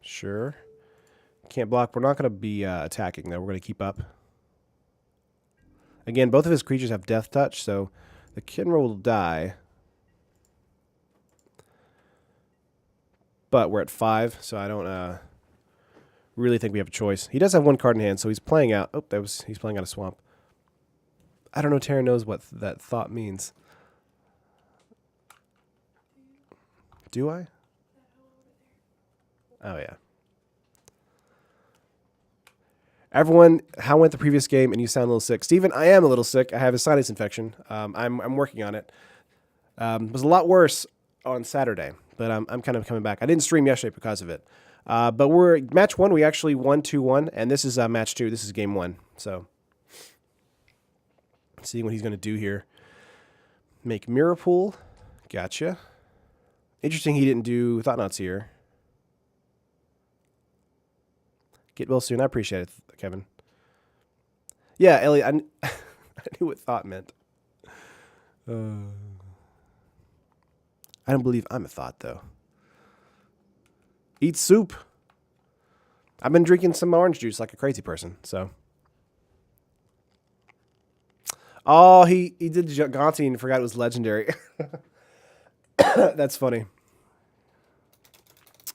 Sure. Can't block. We're not going to be attacking, though. We're going to keep up. Again, both of his creatures have Death Touch, so the Kinra will die. But we're at 5, so I don't really think we have a choice. He does have 1 card in hand, so he's playing out. Oh, he's playing out a swamp. I don't know. Terran knows what that thought means. Do I? Oh, yeah. Everyone, how went the previous game? And you sound a little sick. Steven, I am a little sick. I have a sinus infection. I'm working on it. It was a lot worse on Saturday, but I'm kind of coming back. I didn't stream yesterday because of it. But we're match 1. We actually won 2-1, and this is match 2. This is game 1. So, seeing what he's going to do here. Make Mirror Pool. Gotcha. Interesting he didn't do Thought-Knots here. Get well soon. I appreciate it, Kevin. Yeah, Elliot, I knew what thought meant. I don't believe I'm a thought, though. Eat soup. I've been drinking some orange juice like a crazy person, so. Oh, he did Gonti and forgot it was legendary. That's funny.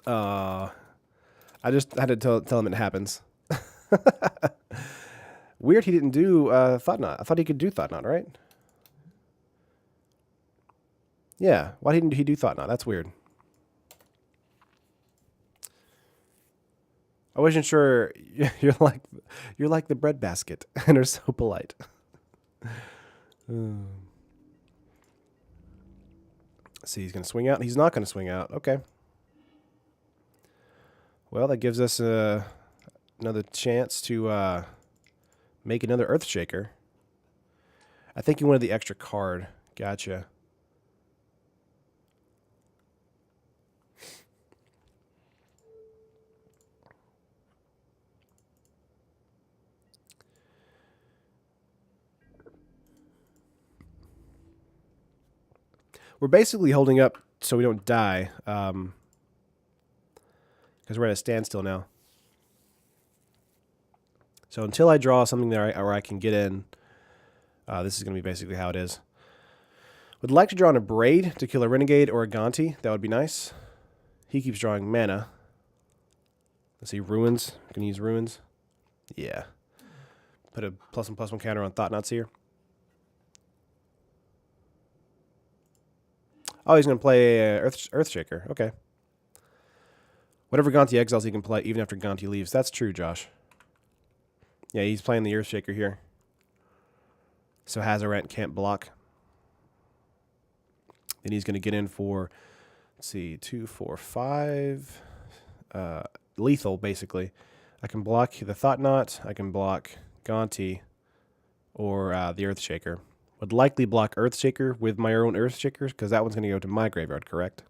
I just had to tell him it happens. Weird he didn't do Thought-Knot. I thought he could do Thought-Knot, right? Yeah, why didn't he do Thought-Knot? That's weird. I wasn't sure. You're like the breadbasket and are so polite. See, he's going to swing out. He's not going to swing out. Okay. Well, that gives us another chance to make another Earthshaker. I think you wanted the extra card. Gotcha. We're basically holding up so we don't die. Because we're at a standstill now. So until I draw something there where I can get in, this is going to be basically how it is. Would like to draw on a Braid to kill a Renegade or a Gonti. That would be nice. He keeps drawing mana. Let's see, Ruins. Can use Ruins. Yeah. Put a +1/+1 counter on Thought-Knots here. Oh, he's going to play Earthshaker. Okay. Whatever Gonti exiles he can play, even after Gonti leaves. That's true, Josh. Yeah, he's playing the Earthshaker here. So Hazarant can't block. Then he's going to get in for, let's see, 2, 4, 5. Lethal, basically. I can block the Thought-Knot. I can block Gonti or the Earthshaker. Would likely block Earthshaker with my own Earthshakers, because that one's going to go to my graveyard, correct?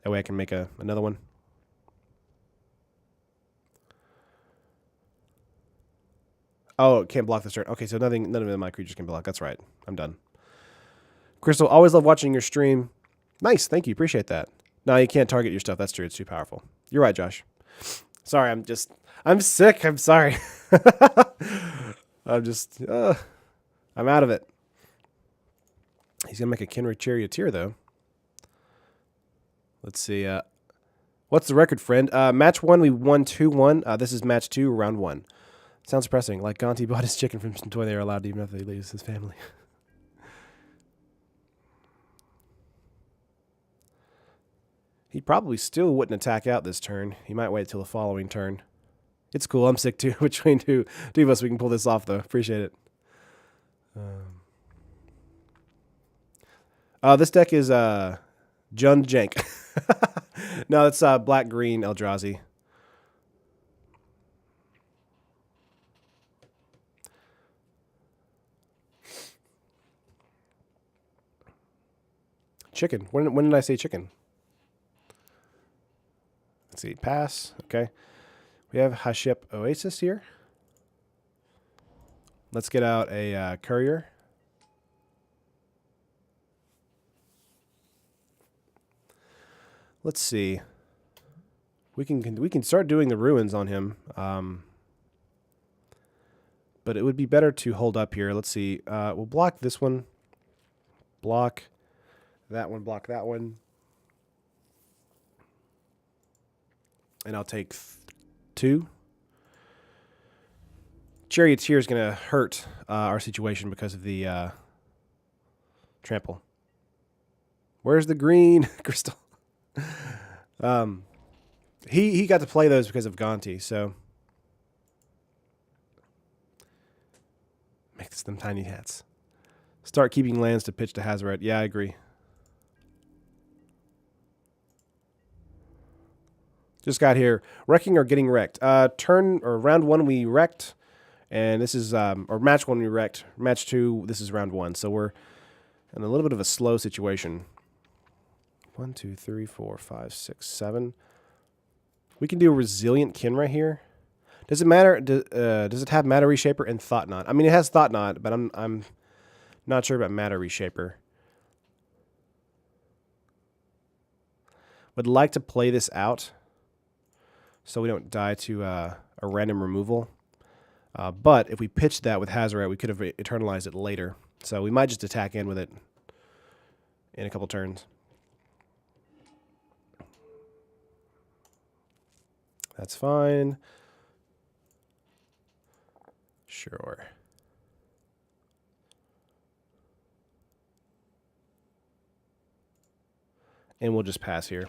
That way I can make another one. Oh, it can't block this turn. Okay, so none of my creatures can block. That's right. I'm done. Crystal, always love watching your stream. Nice, thank you. Appreciate that. No, you can't target your stuff. That's true. It's too powerful. You're right, Josh. Sorry, I'm sick. I'm sorry. I'm out of it. He's going to make a Kenrick Charioteer, though. Let's see. What's the record, friend? Match 1, we won 2-1. This is match 2, round 1. Sounds depressing. Like Gonti bought his chicken from some toy they are allowed to even after he leaves his family. He probably still wouldn't attack out this turn. He might wait till the following turn. It's cool. I'm sick too. Between two of us, we can pull this off, though. Appreciate it. This deck is Jund Jank. No, it's black-green Eldrazi. Chicken. When did I say chicken? Let's see. Pass. Okay. We have Hashep Oasis here. Let's get out a courier. Let's see. We can start doing the ruins on him. But it would be better to hold up here. Let's see. We'll block this one. Block that one. Block that one. And I'll take 2. Charioteer is going to hurt our situation because of the trample. Where's the green crystal? He got to play those because of Gonti, so makes them tiny hats. Start keeping lands to pitch to Hazoret. Yeah, I agree. Just got here. Wrecking or getting wrecked. Round 1 we wrecked, and this is or match 1 we wrecked. Match 2, this is round 1. So we're in a little bit of a slow situation. 1, 2, 3, 4, 5, 6, 7. We can do a Resilient Kin right here. Does it matter? Does it have Matter Reshaper and Thought Knot? I mean, it has Thought Knot, but I'm not sure about Matter Reshaper. Would like to play this out so we don't die to a random removal. But if we pitched that with Hazoret, we could have eternalized it later. So we might just attack in with it in a couple turns. That's fine. Sure. And we'll just pass here.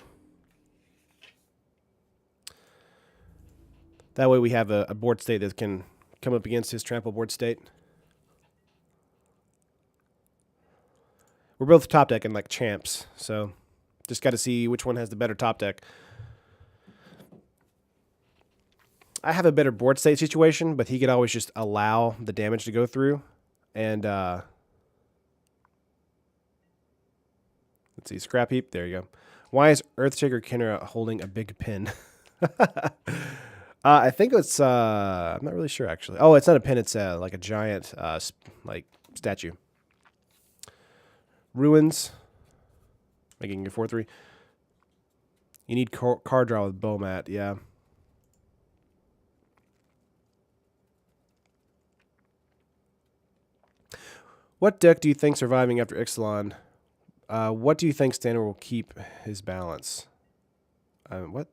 That way we have a board state that can come up against his trample board state. We're both top decking like champs, so just got to see which one has the better top deck. I have a better board state situation, but he could always just allow the damage to go through. And let's see, Scrap Heap. There you go. Why is Earthshaker Kinnera holding a big pin? I think it's I'm not really sure actually. Oh, it's not a pin. It's like a giant like statue. Ruins. Making your 4/3. You need card draw with Bomat. Yeah. What deck do you think surviving after Ixalan? What do you think Standard will keep his balance? What?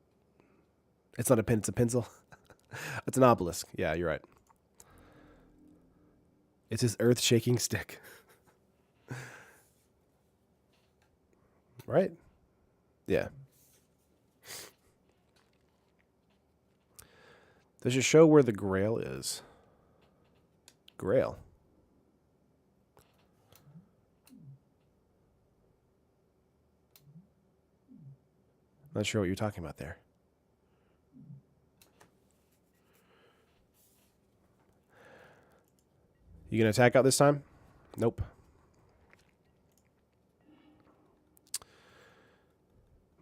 It's not a pin, it's a pencil. It's an obelisk. Yeah, you're right. It's his earth-shaking stick. Right? Yeah. Does it show where the Grail is? Grail. Not sure what you're talking about there. You gonna attack out this time? Nope.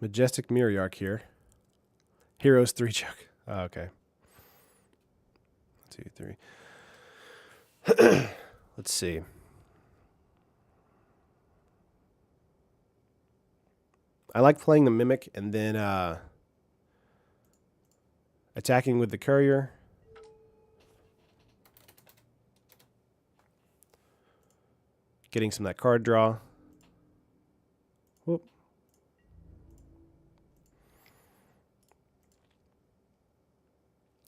Majestic Mirror here. Heroes 3 Chuck. Oh, okay. 2, 3. Let's see. I like playing the Mimic and then attacking with the Courier. Getting some of that card draw. Whoop.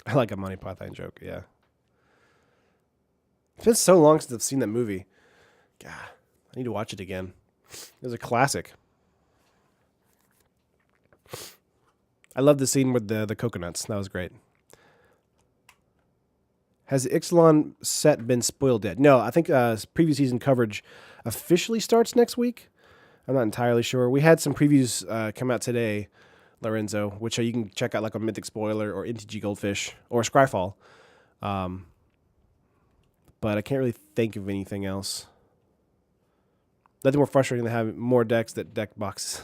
I like a Monty Python joke, yeah. It's been so long since I've seen that movie. God, I need to watch it again. It was a classic. I love the scene with the coconuts. That was great. Has the Ixalan set been spoiled yet? No, I think preview season coverage officially starts next week. I'm not entirely sure. We had some previews come out today, Lorenzo, which you can check out like on Mythic Spoiler or MTG Goldfish or Scryfall. But I can't really think of anything else. Nothing more frustrating than having more decks that deck boxes.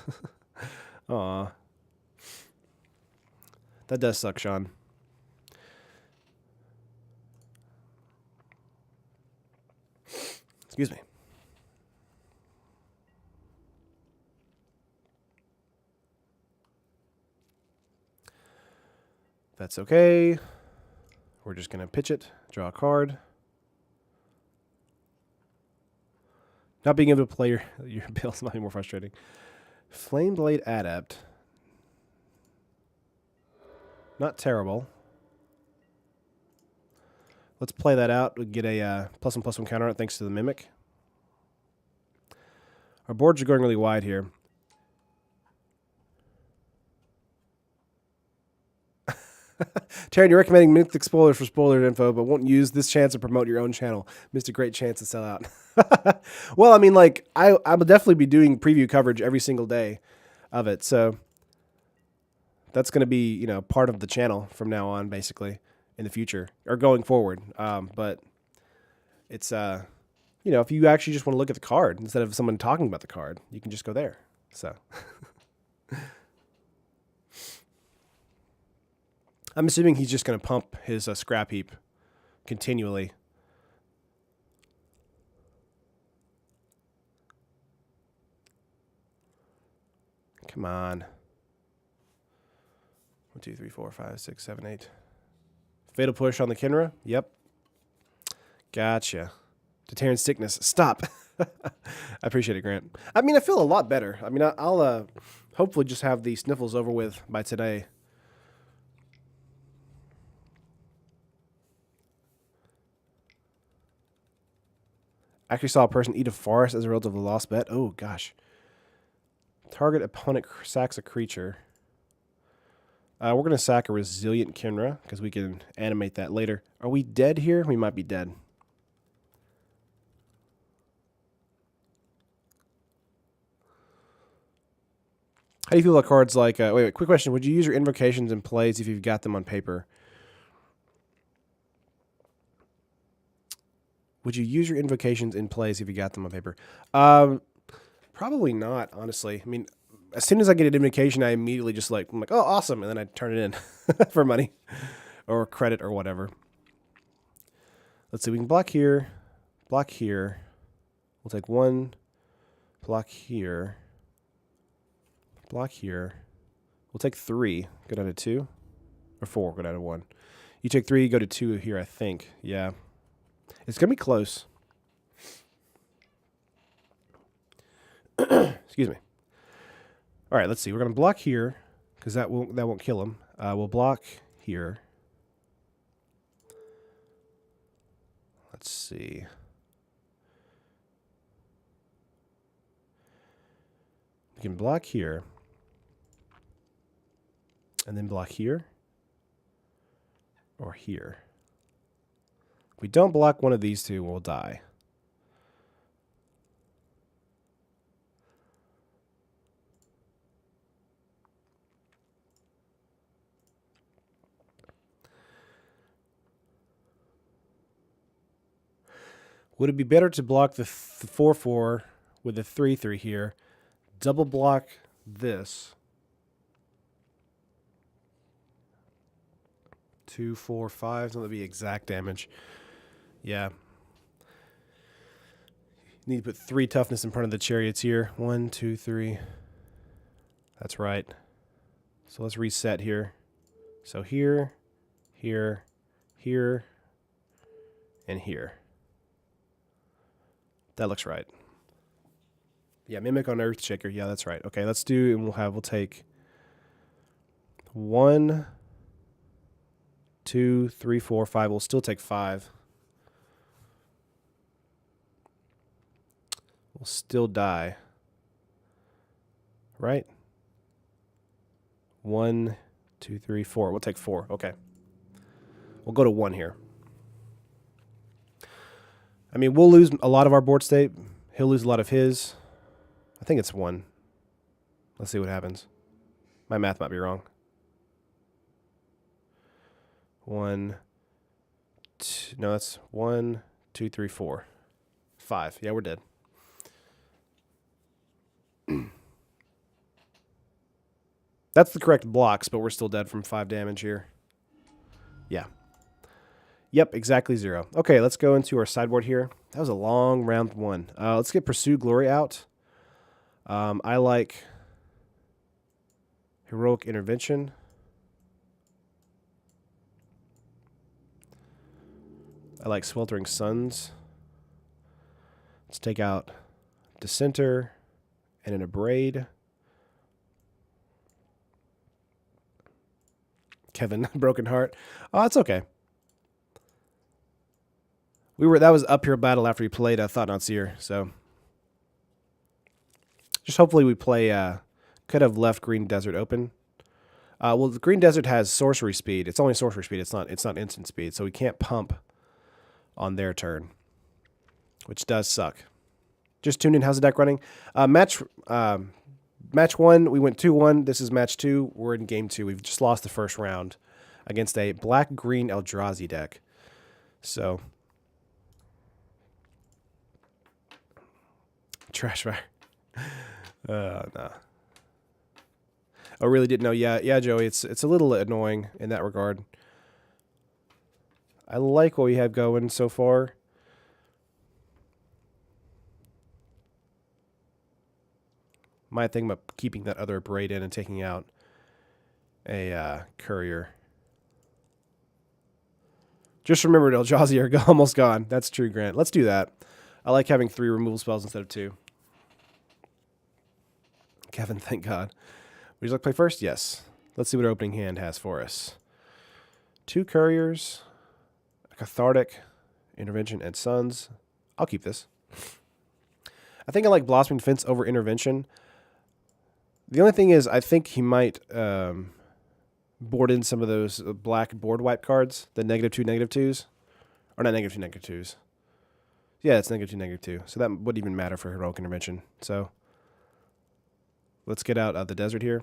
Aw. That does suck, Sean. Excuse me. That's okay. We're just going to pitch it, draw a card. Not being able to play your bills might be more frustrating. Flameblade Adept. Not terrible. Let's play that out. We get a +1/+1 counter thanks to the Mimic. Our boards are going really wide here. Taryn, you're recommending Mythic Spoilers for spoiler info, but won't use this chance to promote your own channel. Missed a great chance to sell out. Well, I mean, like, I will definitely be doing preview coverage every single day of it, so that's going to be, you know, part of the channel from now on, basically, in the future, or going forward. But it's, you know, if you actually just want to look at the card instead of someone talking about the card, you can just go there. So I'm assuming he's just going to pump his scrap heap continually. Come on. 1, 2, 3, 4, 5, 6, 7, 8. Fatal Push on the Kinra. Yep. Gotcha. Deterrent Sickness. Stop. I appreciate it, Grant. I mean, I feel a lot better. I mean, I'll hopefully just have the sniffles over with by today. Actually saw a person eat a forest as a result of a lost bet. Oh, gosh. Target opponent sacks a creature. We're going to sack a Resilient Kinra because we can animate that later. Are we dead here? We might be dead. How do you feel about cards like... wait, quick question. Would you use your invocations in plays if you've got them on paper? Would you use your invocations in plays if you got them on paper? Probably not, honestly. I mean, as soon as I get an invocation, I immediately just I'm like, oh, awesome, and then I turn it in for money or credit or whatever. Let's see, we can block here, block here. We'll take 1, block here, block here. We'll take 3, go down to 2, or 4, go down to 1. You take 3, go to 2 here, I think. Yeah. It's going to be close. Excuse me. All right, let's see. We're going to block here because that won't kill him. We'll block here. Let's see. We can block here. And then block here. Or here. If we don't block one of these two, we'll die. Would it be better to block the 4/4 with a 3/3 here, double block this, 2, 4, 5. So that'll be exact damage. Yeah. Need to put 3 toughness in front of the chariots here. 1, 2, 3. That's right. So let's reset here. So here, here, here, and here. That looks right. Yeah, Mimic on Earthshaker. Yeah, that's right. Okay, let's do, and we'll take 1, 2, 3, 4, 5. We'll still take 5. We'll still die. Right? 1, 2, 3, 4. We'll take 4. Okay. We'll go to 1 here. I mean, we'll lose a lot of our board state. He'll lose a lot of his. I think it's 1. Let's see what happens. My math might be wrong. 1, 2, no, that's 1, 2, 3, 4, 5. Yeah, we're dead. That's the correct blocks, but we're still dead from 5 damage here. Yeah. Yep, exactly 0. Okay, let's go into our sideboard here. That was a long round 1. Let's get Pursue Glory out. I like Heroic Intervention. I like Sweltering Suns. Let's take out Dissenter and an Abrade. Kevin, Broken Heart. Oh, that's okay. That was uphill battle after we played Thought Not Seer, so just hopefully we play could have left Green Desert open. Well, the Green Desert has sorcery speed. It's only sorcery speed. It's not instant speed, so we can't pump on their turn, which does suck. Just tuned in. How's the deck running? Match 1, we went 2-1. This is match 2. We're in game 2. We've just lost the first round against a black-green Eldrazi deck. So, trash fire. Nah. Oh, really didn't know. Yeah, Joey. It's a little annoying in that regard. I like what we have going so far. My thing about keeping that other Braid in and taking out a Courier. Just remembered Eldrazi are almost gone. That's true, Grant. Let's do that. I like having 3 removal spells instead of 2. Kevin, thank God. Would you like to play first? Yes. Let's see what our opening hand has for us. 2 Couriers, a Cathartic, Intervention, and Suns. I'll keep this. I think I like Blossoming Defense over Intervention. The only thing is, I think he might board in some of those black board wipe cards, the -2, -2s. Or not -2, -2s. Yeah, it's -2, -2. So that wouldn't even matter for Heroic Intervention. So let's get out the desert here.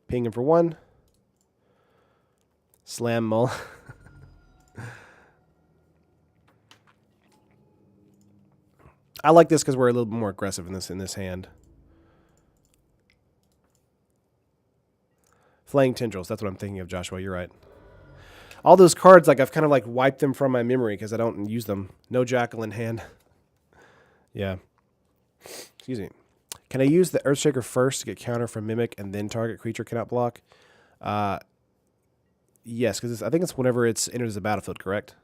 Ping him for 1. Slam Mull. I like this because we're a little bit more aggressive in this hand. Flaying Tendrils, that's what I'm thinking of, Joshua. You're right. All those cards, like I've kind of like wiped them from my memory because I don't use them. No Jackal in hand. Yeah. Excuse me. Can I use the Earthshaker first to get counter from Mimic and then target creature cannot block? Yes, because I think it's whenever it's enters the battlefield, correct?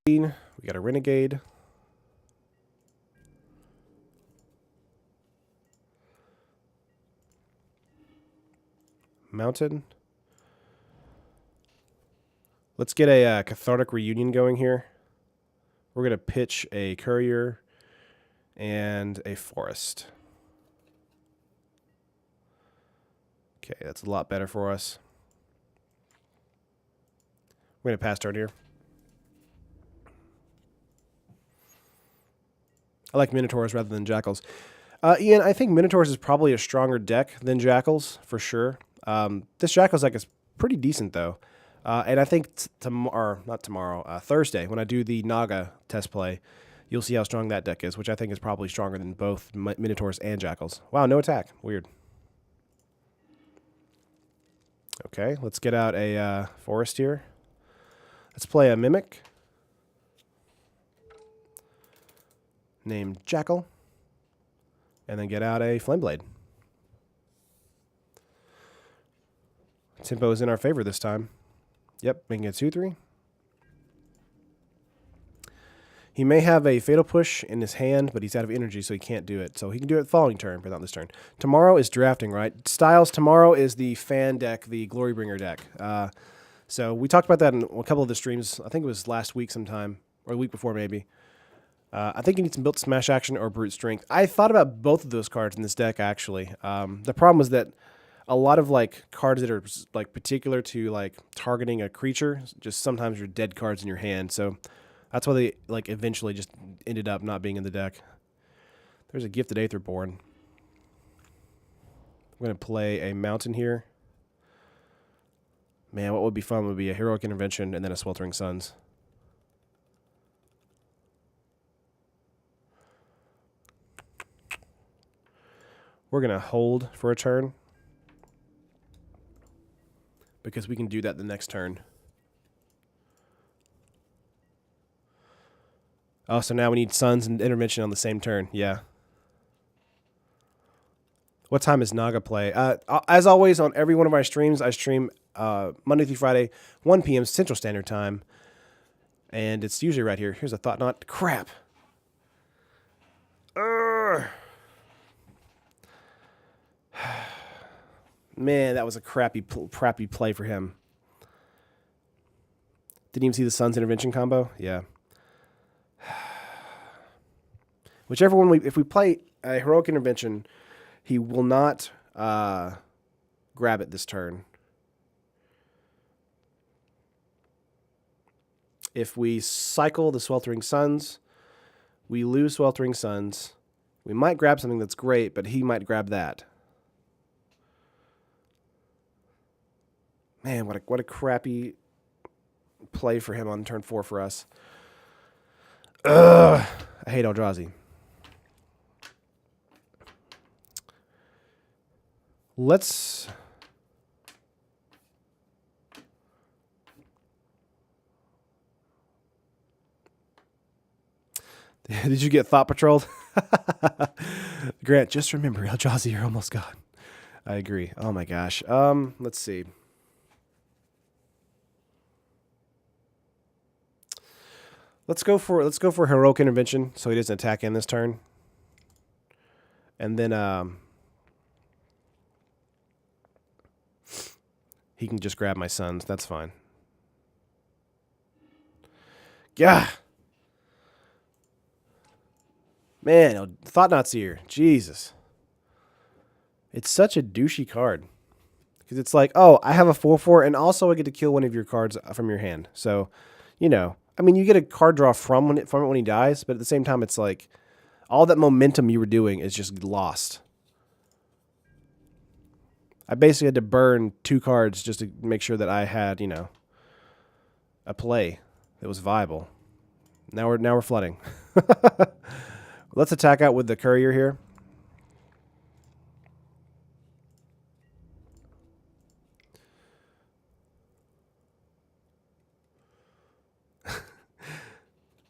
Green, we got a Renegade. Mountain. Let's get a Cathartic Reunion going here. We're going to pitch a Courier and a Forest. Okay, that's a lot better for us. We're going to pass turn here. I like Minotaurs rather than Jackals. Ian, I think Minotaurs is probably a stronger deck than Jackals, for sure. This Jackals deck is pretty decent, though. And I think Thursday, when I do the Naga test play, you'll see how strong that deck is, which I think is probably stronger than both Minotaurs and Jackals. Wow, no attack. Weird. Okay, let's get out a Forest here. Let's play a Mimic named Jackal, and then get out a Flameblade. Tempo is in our favor this time. Yep, making it 2-3. He may have a Fatal Push in his hand, but he's out of energy, so he can't do it. So he can do it the following turn, but not this turn. Tomorrow is drafting, right? Styles, tomorrow is the fan deck, the Glorybringer deck. So we talked about that in a couple of the streams. I think it was last week sometime, or the week before maybe. I think you need some built smash action or brute strength. I thought about both of those cards in this deck, actually. The problem was that a lot of like cards that are like particular to like targeting a creature, just sometimes are dead cards in your hand. So that's why they like eventually just ended up not being in the deck. There's a Gifted Aetherborn. I'm going to play a Mountain here. Man, what would be fun would be a Heroic Intervention and then a Sweltering Suns. We're going to hold for a turn because we can do that the next turn. Oh, so now we need Suns and Intervention on the same turn. Yeah. What time is Naga play? As always, on every one of my streams, I stream Monday through Friday, 1 p.m. Central Standard Time. And it's usually right here. Here's a Thought Knot. Crap. Man, that was a crappy play for him. Didn't even see the Suns Intervention combo? Yeah. Whichever one if we play a Heroic Intervention, he will not grab it this turn. If we cycle the Sweltering Suns, we lose Sweltering Suns. We might grab something that's great, but he might grab that. Man, what a crappy play for him on turn 4 for us. Ugh, I hate Eldrazi. Let's... Did you get Thought Patrolled? Grant, just remember, Eldrazi, you're almost gone. I agree. Oh my gosh. Let's see. Let's go for Heroic Intervention so he doesn't attack in this turn. And then he can just grab my Suns. That's fine. Yeah. Man, Thought Knot's here. Jesus. It's such a douchey card. Because it's like, oh, I have a 4/4, and also I get to kill one of your cards from your hand. So, you know, I mean, you get a card draw from it when he dies, but at the same time, it's like all that momentum you were doing is just lost. I basically had to burn 2 cards just to make sure that I had, you know, a play that was viable. Now we're flooding. Let's attack out with the Courier here.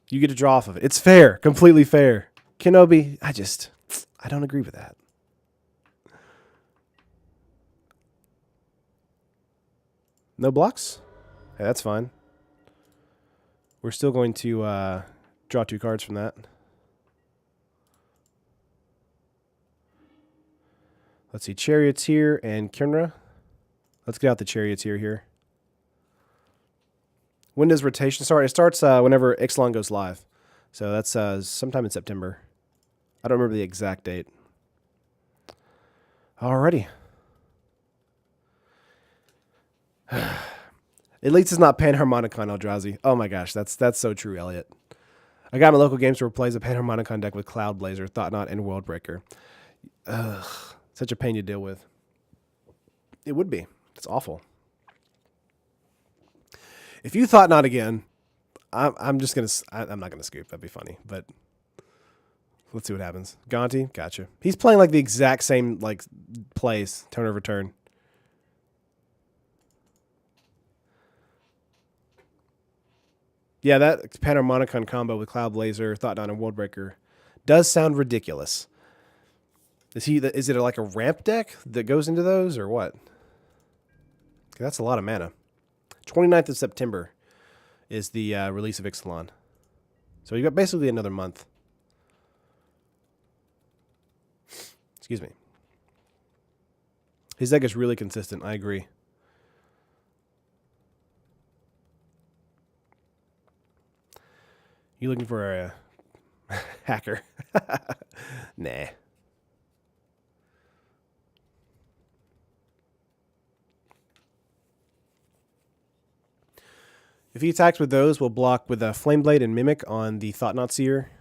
You get to draw off of it. It's fair. Completely fair. Kenobi, I don't agree with that. No blocks? Hey, that's fine. We're still going to draw 2 cards from that. Let's see, Charioteer and Kynra. Let's get out the Charioteer here. When does rotation start? It starts whenever Ixalan goes live. So that's sometime in September. I don't remember the exact date. Alrighty. At least it's not Panharmonicon Eldrazi. Oh my gosh, that's so true, Elliot. A guy in my local game store plays a Panharmonicon deck with Cloud Blazer, Thought Knot, and Worldbreaker. Ugh, such a pain to deal with. It would be. It's awful. If you Thought Knot again, I'm not gonna scoop. That'd be funny, but Let's see what happens. Gonti, gotcha. He's playing like the exact same like plays, turn over turn. Yeah, that Panharmonicon combo with Cloud Blazer, Thought Down, and Worldbreaker does sound ridiculous. Is it like a ramp deck that goes into those or what? That's a lot of mana. 29th of September is the release of Ixalan. So you've got basically another month. Excuse me. His deck is really consistent. I agree. You looking for a hacker? Nah. If he attacks with those, we'll block with a Flame Blade and Mimic on the Thought-Knot Seer.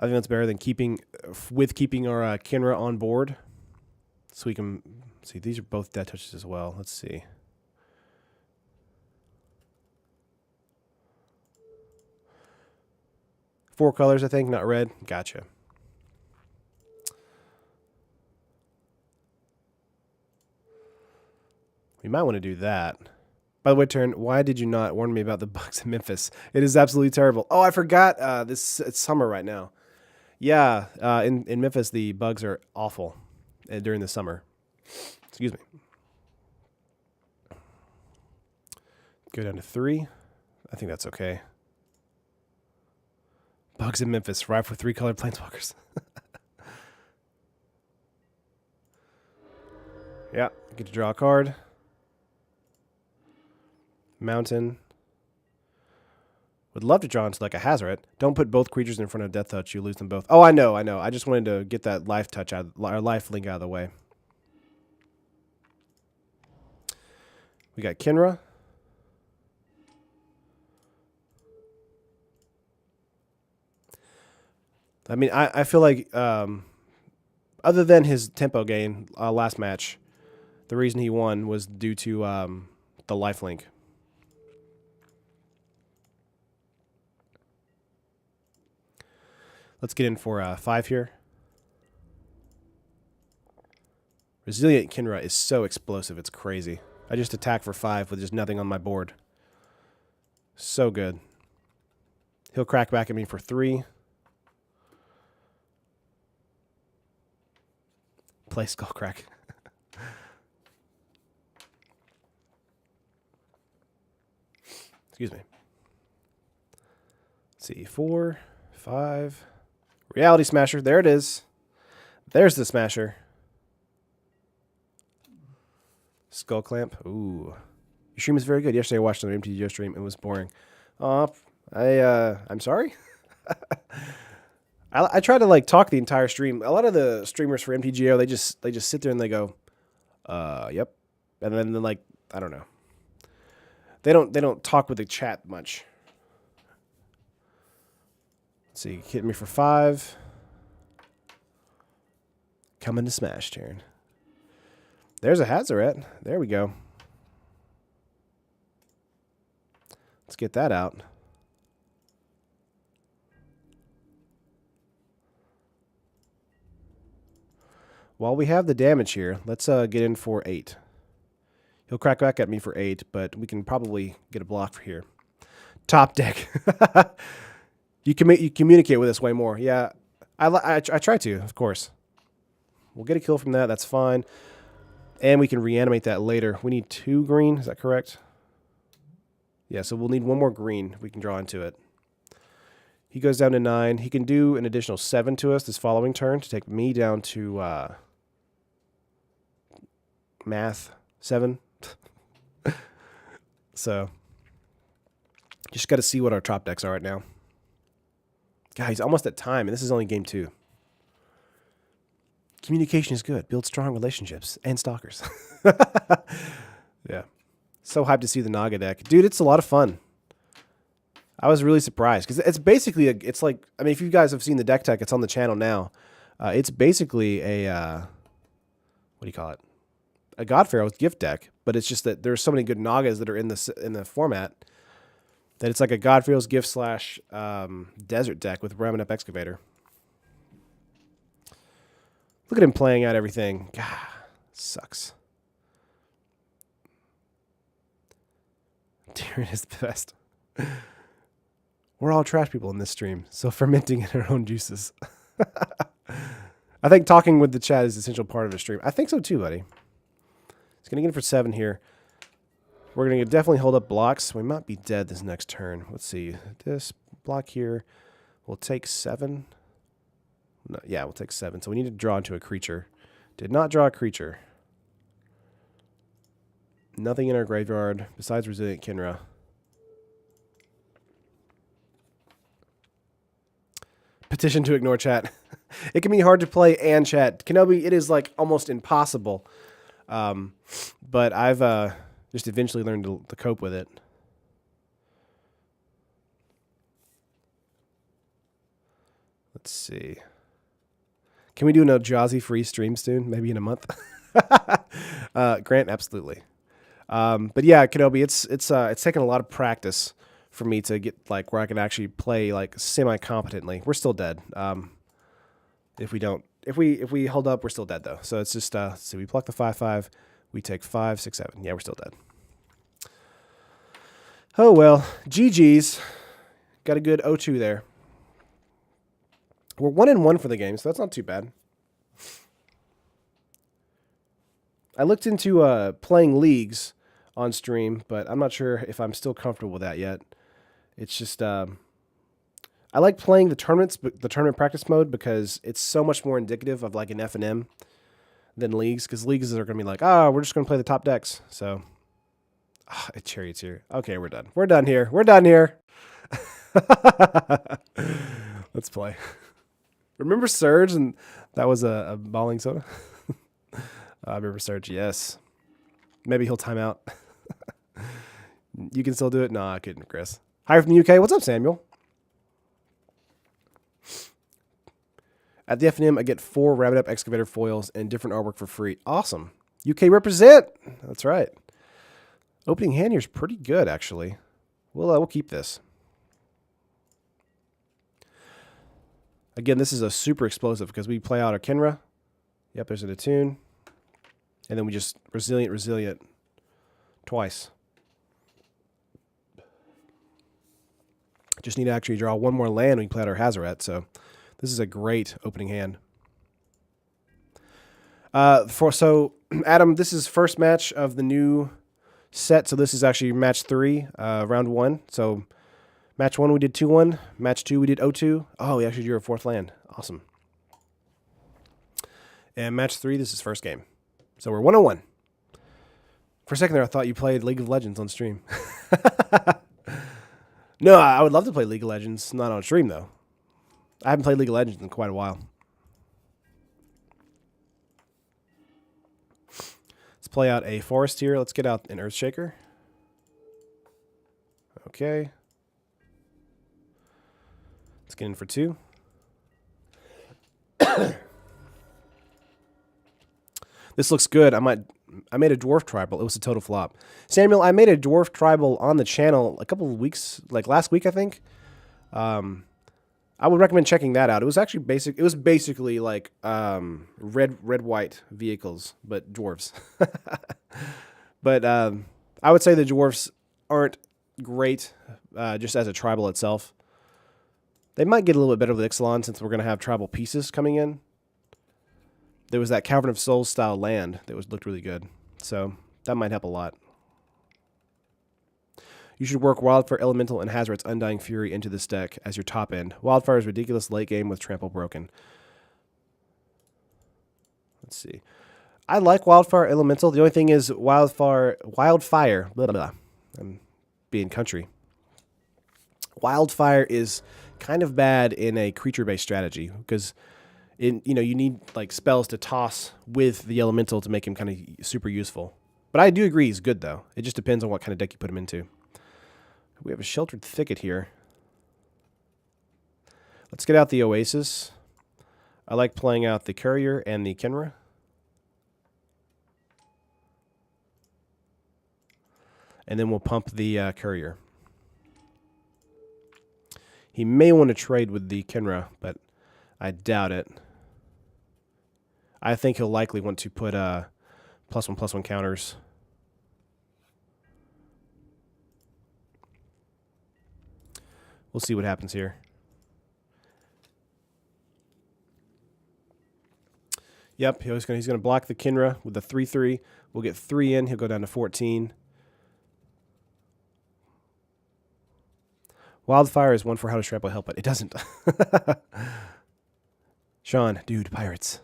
I think that's better than keeping our Kinra on board. So we can see these are both death touches as well. Let's see. Four colors, I think, not red. Gotcha. We might want to do that. By the way, Turn, why did you not warn me about the bugs in Memphis? It is absolutely terrible. Oh, I forgot. It's summer right now. Yeah, in Memphis, the bugs are awful during the summer. Excuse me. Go down to 3. I think that's okay. Bugs in Memphis, ripe for 3-colored planeswalkers. Yeah, get to draw a card. Mountain. Would love to draw into like a Hazoret. Don't put both creatures in front of Death Touch. You lose them both. Oh, I know. I just wanted to get that life touch out, or life link out of the way. We got Kinra. I mean, I feel like other than his tempo gain last match, the reason he won was due to the life link. Let's get in for 5 here. Resilient Kinra is so explosive, it's crazy. I just attack for 5 with just nothing on my board. So good. He'll crack back at me for 3. Play Skullcrack. Excuse me. Let's see, 4, 5. Reality Smasher. There it is. There's the Smasher. Skull Clamp. Ooh. Your stream is very good. Yesterday I watched an MTGO stream. It was boring. I'm sorry. I try to like talk the entire stream. A lot of the streamers for MTGO, they just sit there and they go, yep. And then like, I don't know. They don't talk with the chat much. Let's see, hit me for 5. Coming to smash turn. There's a Hazoret. There we go. Let's get that out. While we have the damage here, let's get in for 8. He'll crack back at me for 8, but we can probably get a block for here. Top deck. You communicate with us way more. Yeah, I try to, of course. We'll get a kill from that. That's fine. And we can reanimate that later. We need 2 green. Is that correct? Yeah, so we'll need 1 more green if we can draw into it. He goes down to 9. He can do an additional 7 to us this following turn to take me down to math 7. So, just got to see what our top decks are right now. God, he's almost at time, and this is only game 2. Communication is good. Build strong relationships and stalkers. Yeah. So hyped to see the Naga deck. Dude, it's a lot of fun. I was really surprised because it's basically it's like, I mean, if you guys have seen the deck tech, it's on the channel now. It's basically a what do you call it? a God Pharaoh's gift deck, but it's just that there's so many good Nagas that are in the format that it's like a God Pharaoh's gift slash desert deck with Ramming Up Excavator. Look at him playing out everything. God, sucks. Tyrion is the best. We're all trash people in this stream, so fermenting in our own juices. I think talking with the chat is an essential part of a stream. I think so too, buddy. He's going to get in for 7 here. We're going to definitely hold up blocks. We might be dead this next turn. Let's see. This block here will take 7. No, yeah, we'll take 7. So we need to draw into a creature. Did not draw a creature. Nothing in our graveyard besides Resilient Kinra. Petition to ignore chat. It can be hard to play and chat. Kenobi, it is like almost impossible. But I've just eventually learned to cope with it. Let's see. Can we do an Eldrazi free stream soon? Maybe in a month? Grant, absolutely. But yeah, Kenobi, it's taken a lot of practice for me to get like where I can actually play like semi-competently. We're still dead. If we hold up, we're still dead though. So it's just so we pluck the 5/5, we take 5, 6, 7. Yeah, we're still dead. Oh well, GG's. Got a good 0-2 there. We're 1-1 for the game, so that's not too bad. I looked into playing leagues on stream, but I'm not sure if I'm still comfortable with that yet. It's just I like playing the tournaments, the tournament practice mode, because it's so much more indicative of like an F&M than leagues, because leagues are going to be like, oh, we're just going to play the top decks. So, Chariot's here. Okay, we're done. We're done here. We're done here. Let's play. Remember Surge? And that was a balling soda? I remember Surge, yes. Maybe he'll time out. You can still do it? No, I couldn't, Chris. Hi from the UK. What's up, Samuel? At the F&M, I get 4 Rabbit Up Excavator foils and different artwork for free. Awesome. UK represent. That's right. Opening hand here is pretty good, actually. We'll keep this. Again, this is a super explosive because we play out our Kinra. Yep, there's an attune. And then we just resilient twice. Just need to actually draw one more land. We can play out our Hazoret, so this is a great opening hand. So Adam, this is first match of the new set. So this is actually match 3, round 1. So match 1 we did 2-1. Match 2 we did 0-2. Oh, we actually drew a 4th land. Awesome. And match 3, this is first game. So we're 1-1. For a second there, I thought you played League of Legends on stream. No, I would love to play League of Legends. Not on stream, though. I haven't played League of Legends in quite a while. Let's play out a Forest here. Let's get out an Earthshaker. Okay. Let's get in for 2. This looks good. I made a dwarf tribal. It was a total flop. Samuel, I made a dwarf tribal on the channel a couple of weeks, like last week, I think. I would recommend checking that out. It was actually basic. It was basically like red-white vehicles, but dwarves. But I would say the dwarves aren't great just as a tribal itself. They might get a little bit better with Ixalan since we're going to have tribal pieces coming in. There was that Cavern of Souls style land that looked really good. So that might help a lot. You should work Wildfire Elemental and Hazoret's Undying Fury into this deck as your top end. Wildfire is ridiculous late game with Trample broken. Let's see. I like Wildfire Elemental. The only thing is Wildfire, blah, blah, blah. I'm being country. Wildfire is kind of bad in a creature-based strategy because you need like spells to toss with the elemental to make him kind of super useful. But I do agree he's good though. It just depends on what kind of deck you put him into. We have a Sheltered Thicket here. Let's get out the Oasis. I like playing out the Courier and the Kenra. and then we'll pump the courier. He may want to trade with the Kinra, but I doubt it. I think he'll likely want to put +1/+1 counters. We'll see what happens here. Yep, he's going to block the Kinra with the 3/3. We'll get 3 in. He'll go down to 14. Wildfire is one for how to trample help, but it doesn't. Sean, dude, pirates.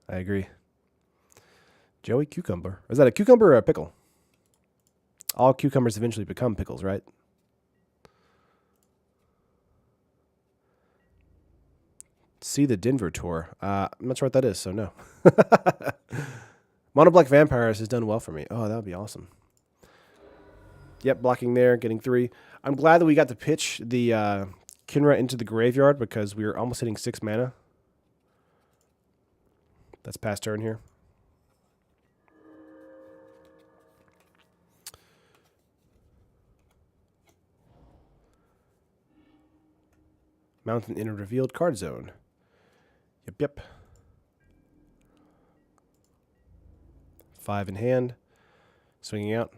I agree. Joey Cucumber. Is that a cucumber or a pickle? All cucumbers eventually become pickles, right? See the Denver tour. I'm not sure what that is, so no. Mono Black Vampires has done well for me. Oh, that would be awesome. Yep, blocking there, getting 3. I'm glad that we got to pitch the Kinra into the graveyard because we were almost hitting 6 mana. That's past turn here. Mountain in a revealed card zone. Yep. 5 in hand. Swinging out.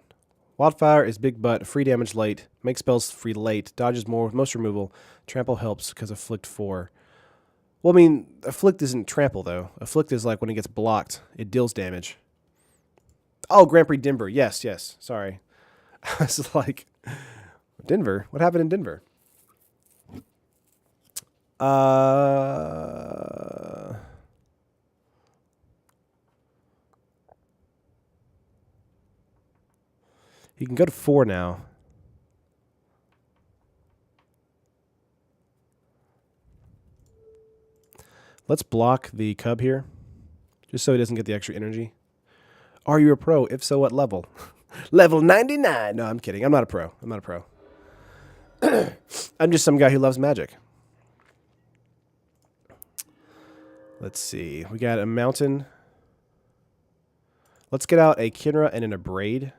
Wildfire is big butt, free damage late, makes spells free late, dodges more with most removal. Trample helps because Afflict 4. Well, I mean, Afflict isn't trample, though. Afflict is like when it gets blocked, it deals damage. Oh, Grand Prix Denver. Yes. Sorry. I was like, Denver? What happened in Denver? He can go to 4 now. Let's block the Cub here, just so he doesn't get the extra energy. Are you a pro? If so, what level? Level 99. No, I'm kidding. I'm not a pro. I'm just some guy who loves Magic. Let's see. We got a Mountain. Let's get out a Kinra and an Abrade.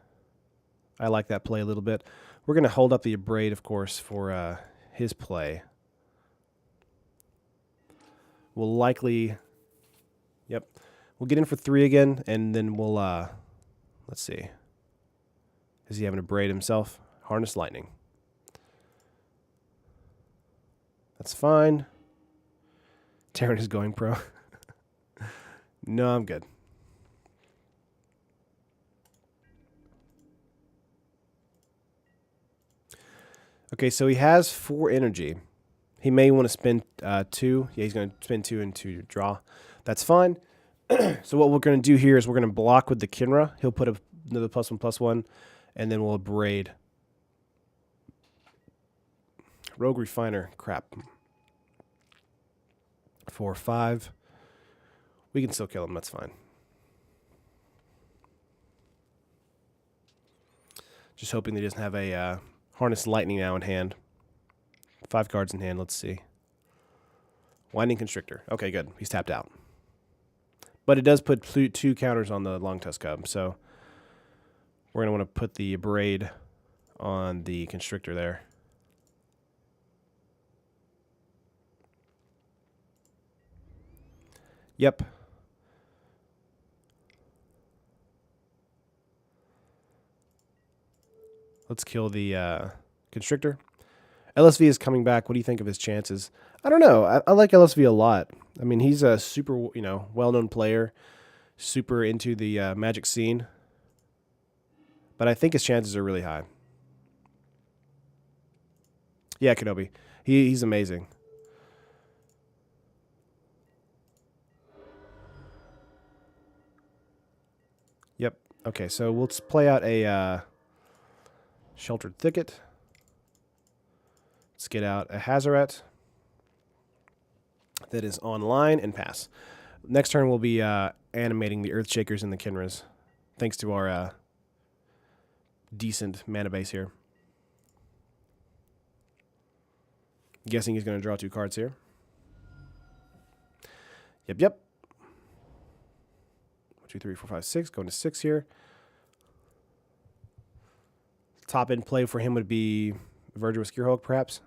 I like that play a little bit. We're going to hold up the Abrade, of course, for his play. We'll likely... Yep. We'll get in for 3 again, and then we'll... let's see. Is he having a Abrade himself? Harness Lightning. That's fine. Taryn is going pro. No, I'm good. Okay, so he has 4 energy. He may want to spend 2. Yeah, he's going to spend 2 into draw. That's fine. So what we're going to do here is we're going to block with the Kinra. He'll put another +1/+1, and then we'll Abrade. Rogue Refiner. Crap. 4, 5. We can still kill him. That's fine. Just hoping that he doesn't have a... Harness Lightning now in hand. 5 cards in hand. Let's see. Winding Constrictor. Okay, good. He's tapped out. But it does put 2 counters on the Long Tusk Cub, so we're going to want to put the Abrade on the Constrictor there. Yep. Let's kill the Constrictor. LSV is coming back. What do you think of his chances? I don't know. I like LSV a lot. I mean, he's a super, well-known player, super into the Magic scene. But I think his chances are really high. Yeah, Kenobi. He's amazing. Yep. Okay, so let's play out a... Sheltered Thicket. Let's get out a Hazoret that is online and pass. Next turn we'll be animating the Earthshakers and the Kinras, thanks to our decent mana base here. Guessing he's going to draw 2 cards here. Yep. 1, 2, 3, 4, 5, 6. Going to 6 here. top end play for him would be Virgin with Hulk, perhaps.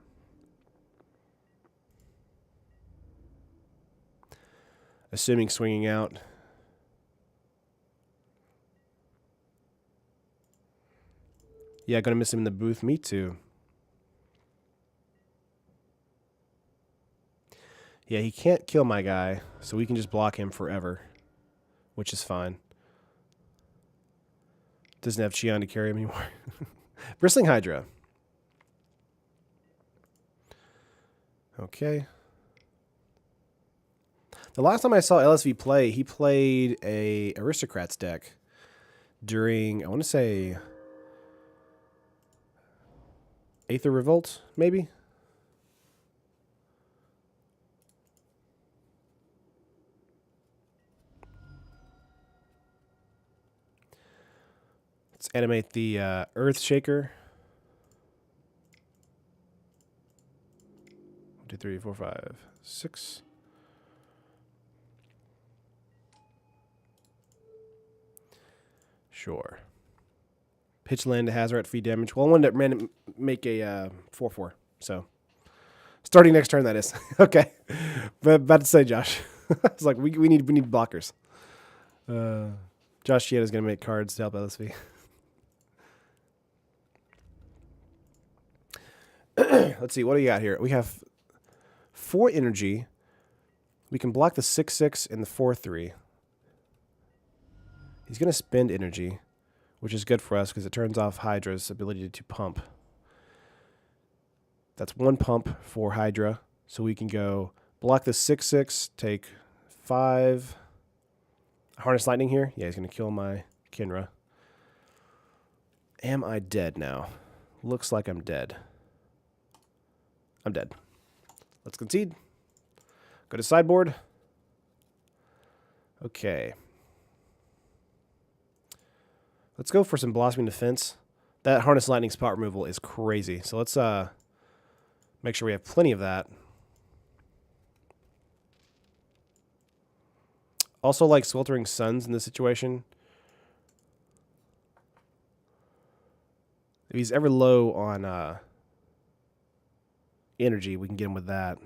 Assuming swinging out. Yeah, gonna miss him in the booth. Me too. Yeah, he can't kill my guy, so we can just block him forever, which is fine. Doesn't have Qian to carry him anymore. Bristling Hydra. Okay. The last time I saw LSV play, he played a Aristocrats deck during, I want to say, Aether Revolt, maybe? Let's animate the Earth Shaker. 1, 2, 3, 4, 5, 6. Sure. Pitch land to Hazaret, feed damage. Well, I wanted to make a 4/4. So, starting next turn, that is. Okay. But about to say, Josh. It's like we need blockers. Josh Chieta's gonna make cards to help LSV. Let's see. What do you got here? We have 4 energy. We can block the 6/6 and the 4/3. He's going to spend energy, which is good for us because it turns off Hydra's ability to pump. That's 1 pump for Hydra. So we can go block the 6/6, take 5. Harness Lightning here. Yeah, he's going to kill my Kinra. Am I dead now? Looks like I'm dead. I'm dead. Let's concede. Go to sideboard. Okay. Let's go for some Blossoming Defense. That Harness Lightning spot removal is crazy. So let's make sure we have plenty of that. Also like Sweltering Suns in this situation. If he's ever low on energy, we can get him with that.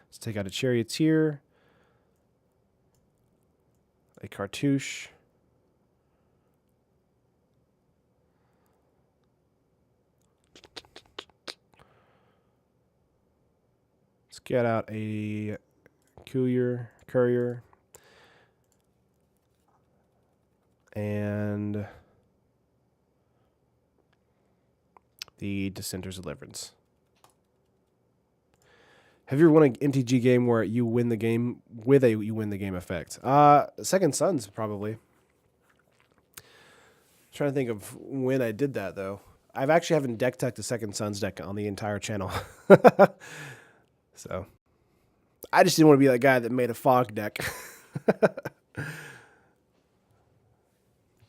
Let's take out a Charioteer. A Cartouche. Let's get out a Courier. And the Dissenter's Deliverance. Have you ever won an MTG game where you win the game with a you win the game effect? Second Sons, probably. Trying to think of when I did that, though. I've actually haven't deck teched the Second Sons deck on the entire channel. So, I just didn't want to be that guy that made a fog deck.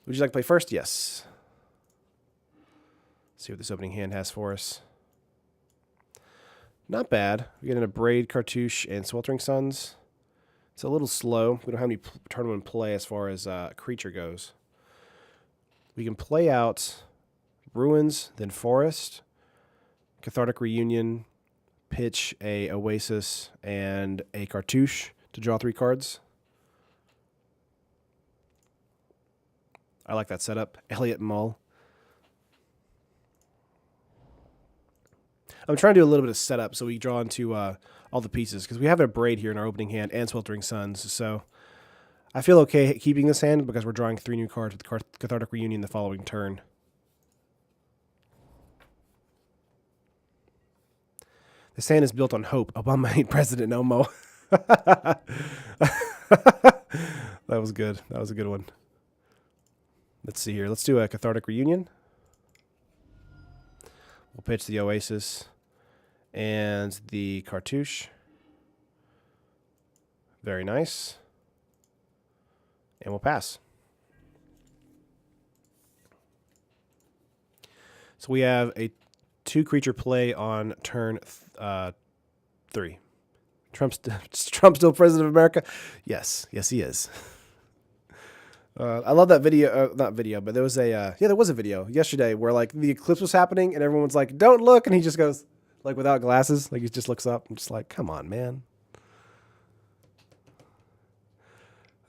Would you like to play first? Yes. Let's see what this opening hand has for us. Not bad. We get in a Braid, Cartouche, and Sweltering Suns. It's a little slow. We don't have any turn 1 play as far as creature goes. We can play out Ruins, then Forest, Cathartic Reunion, pitch a Oasis, and a Cartouche to draw 3 cards. I like that setup. Elliot Mull. I'm trying to do a little bit of setup so we draw into all the pieces because we have a Braid here in our opening hand and Sweltering Suns. So I feel okay keeping this hand because we're drawing 3 new cards with Cathartic Reunion the following turn. This hand is built on hope. Obama ain't president no more. That was good. That was a good one. Let's see here. Let's do a Cathartic Reunion. We'll pitch the Oasis and the Cartouche. Very nice. And we'll pass. So we have a 2 creature play on turn 3. Trump's still president of America? Yes. Yes, he is. I love that video. Not video, but there was a yeah, there was a video yesterday where like the eclipse was happening and everyone's like, "Don't look," and he just goes like without glasses, like he just looks up. I'm just like, come on, man.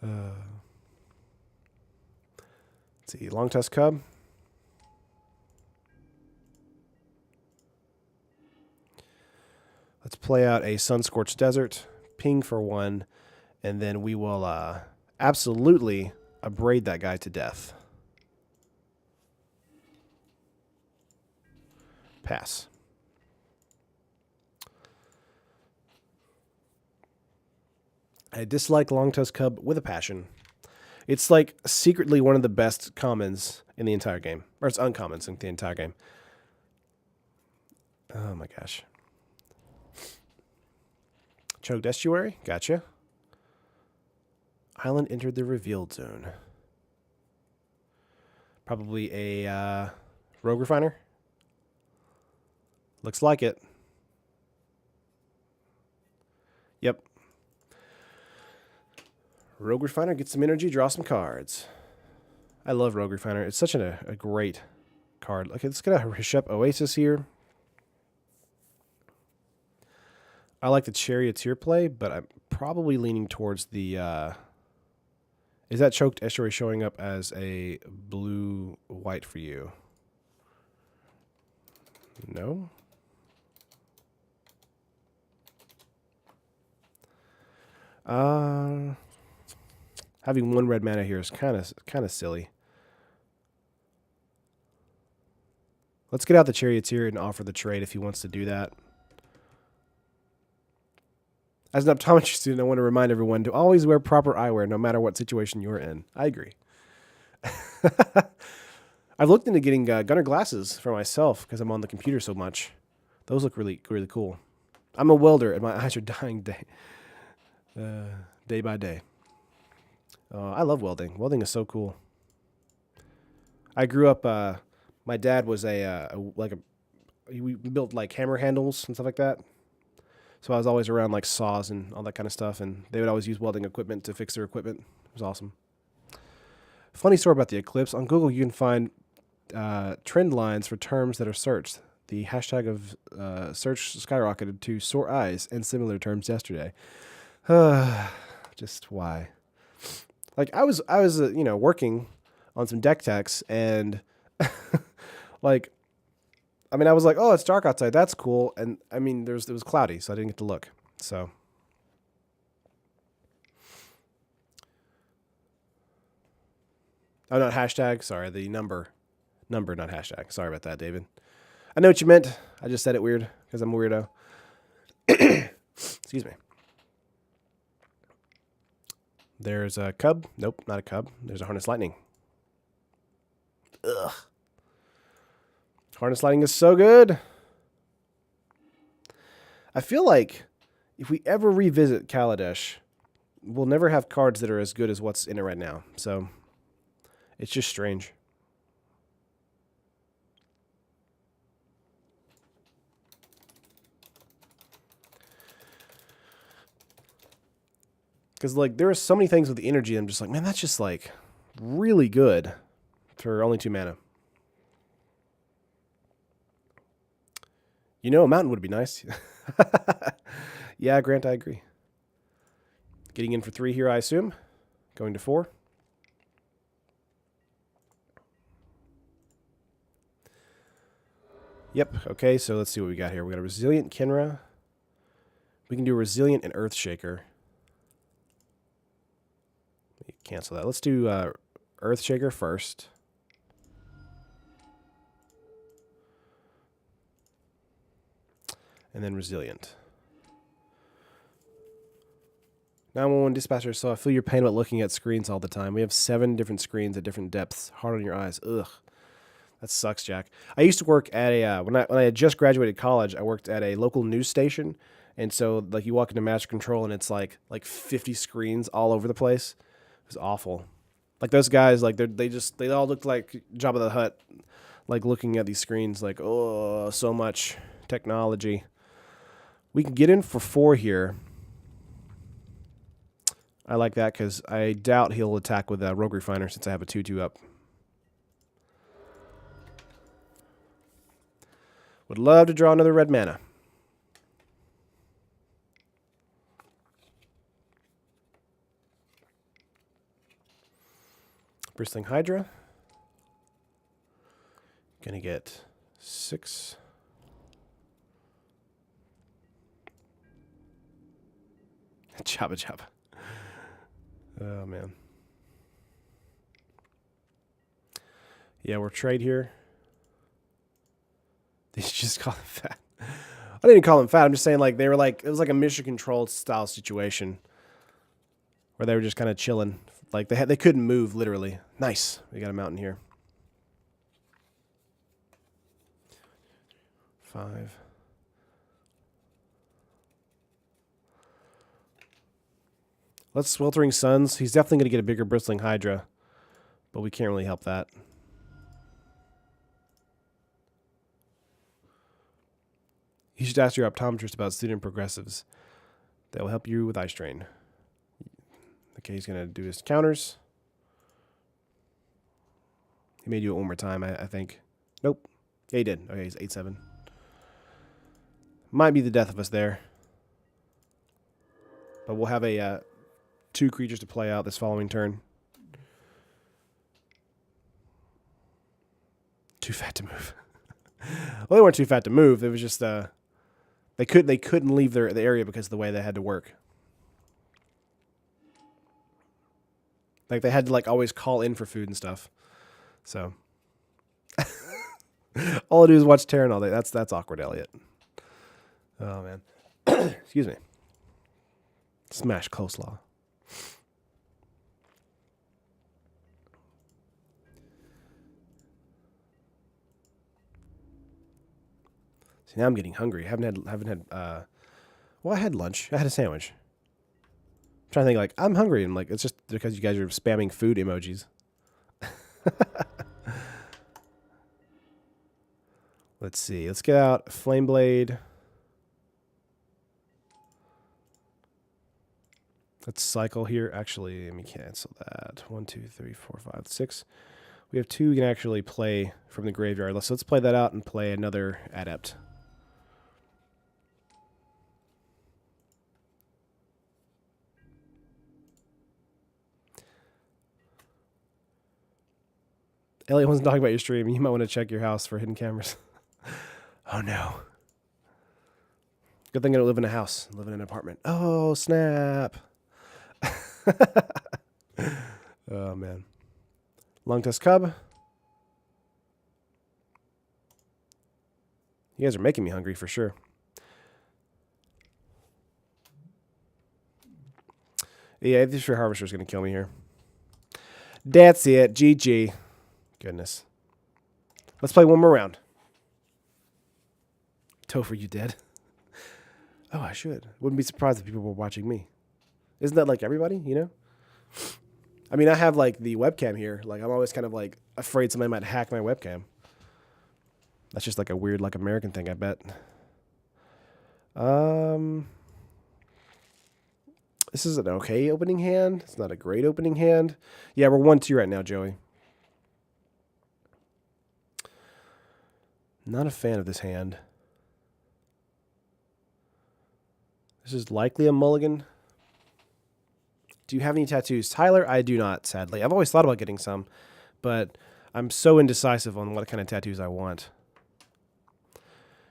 Let's see, long tusk cub. Let's play out a sun-scorched desert, ping for 1, and then we will absolutely abrade that guy to death. Pass. I dislike long tusk cub with a passion. It's like secretly one of the best commons in the entire game. Or it's uncommons in the entire game. Oh my gosh. Choked estuary, gotcha. Island entered the revealed zone. Probably a rogue refiner. Looks like it. Yep. Rogue refiner, get some energy, draw some cards. I love rogue refiner. It's such a great card. Okay, let's get a Hishep Oasis here. I like the Charioteer play, but I'm probably leaning towards the... is that Choked Estuary showing up as a blue-white for you? No? Having 1 red mana here is kind of silly. Let's get out the Charioteer and offer the trade if he wants to do that. As an optometry student, I want to remind everyone to always wear proper eyewear no matter what situation you're in. I agree. I've looked into getting gunner glasses for myself because I'm on the computer so much. Those look really, really cool. I'm a welder and my eyes are dying day by day. I love welding. Welding is so cool. I grew up, my dad was we built like hammer handles and stuff like that. So I was always around like saws and all that kind of stuff, and they would always use welding equipment to fix their equipment. It was awesome. Funny story about the eclipse. On Google, you can find trend lines for terms that are searched. The hashtag of search skyrocketed to sore eyes and similar terms yesterday. Just why? Like I was working on some deck techs, and like, I mean, I was like, oh, it's dark outside. That's cool. And I mean, it was cloudy, so I didn't get to look. So. Oh, not hashtag. Sorry, the number, not hashtag. Sorry about that, David. I know what you meant. I just said it weird because I'm a weirdo. Excuse me. There's a cub. Nope, not a cub. There's a harness lightning. Ugh. Harness lightning is so good. I feel like if we ever revisit Kaladesh, we'll never have cards that are as good as what's in it right now. So it's just strange. Because, like, there are so many things with the energy, I'm just like, man, that's just, like, really good for only 2 mana. You know, a mountain would be nice. Yeah, Grant, I agree. Getting in for 3 here, I assume. Going to 4. Yep, okay, so let's see what we got here. We got a Resilient Kinra. We can do a Resilient and Earthshaker. Cancel that. Let's do Earthshaker first. And then Resilient. 911 Dispatcher, so I feel your pain about looking at screens all the time. We have 7 different screens at different depths. Hard on your eyes. Ugh. That sucks, Jack. I used to work at a, when I had just graduated college, I worked at a local news station. And so, like, you walk into Master Control and it's like 50 screens all over the place. It was awful. Like those guys, like they all looked like Jabba the Hutt, like looking at these screens, like, oh, so much technology. We can get in for 4 here. I like that because I doubt he'll attack with a Rogue Refiner since I have a 2/2 up. Would love to draw another red mana. Bristling Hydra. Gonna get 6. Jabba Jabba. Oh, man. Yeah, we're trade here. They just call him fat. I didn't call him fat. I'm just saying, like, they were like, it was like a mission control style situation where they were just kind of chilling. Like, they couldn't move, literally. Nice. We got a mountain here. 5. Let's Sweltering Suns. He's definitely going to get a bigger Bristling Hydra, but we can't really help that. You should ask your optometrist about student progressives. That will help you with eye strain. Okay, he's going to do his counters. He may do it one more time, I think. Nope. Yeah, he did. Okay, he's 8/7. Might be the death of us there. But we'll have a 2 creatures to play out this following turn. Too fat to move. Well, they weren't too fat to move. It was just they couldn't leave the area because of the way they had to work. Like they had to like always call in for food and stuff. So all I do is watch Terran all day. That's awkward, Elliot. Oh man. Excuse me. Smash coleslaw. See, now I'm getting hungry. Haven't had well, I had lunch. I had a sandwich. I'm trying to think like I'm hungry and like it's just because you guys are spamming food emojis. Let's see. Let's get out Flame Blade. Let's cycle here. Actually, let me cancel that. 1, 2, 3, 4, 5, 6. We have 2 we can actually play from the graveyard. Let's play that out and play another Adept. Elliot wants to talk about your stream. You might want to check your house for hidden cameras. Oh, no. Good thing I don't live in a house. I live in an apartment. Oh, snap. Oh, man. Long Tusk Cub. You guys are making me hungry for sure. Yeah, this Sphere Harvester is going to kill me here. That's it. GG. Goodness. Let's play one more round. Topher, you dead? Oh, I should. Wouldn't be surprised if people were watching me. Isn't that like everybody, you know? I mean, I have like the webcam here. Like I'm always kind of like afraid somebody might hack my webcam. That's just like a weird like American thing, I bet. This is an okay opening hand. It's not a great opening hand. Yeah, we're 1-2 right now, Joey. Not a fan of this hand. This is likely a mulligan. Do you have any tattoos? Tyler, I do not, sadly. I've always thought about getting some, but I'm so indecisive on what kind of tattoos I want.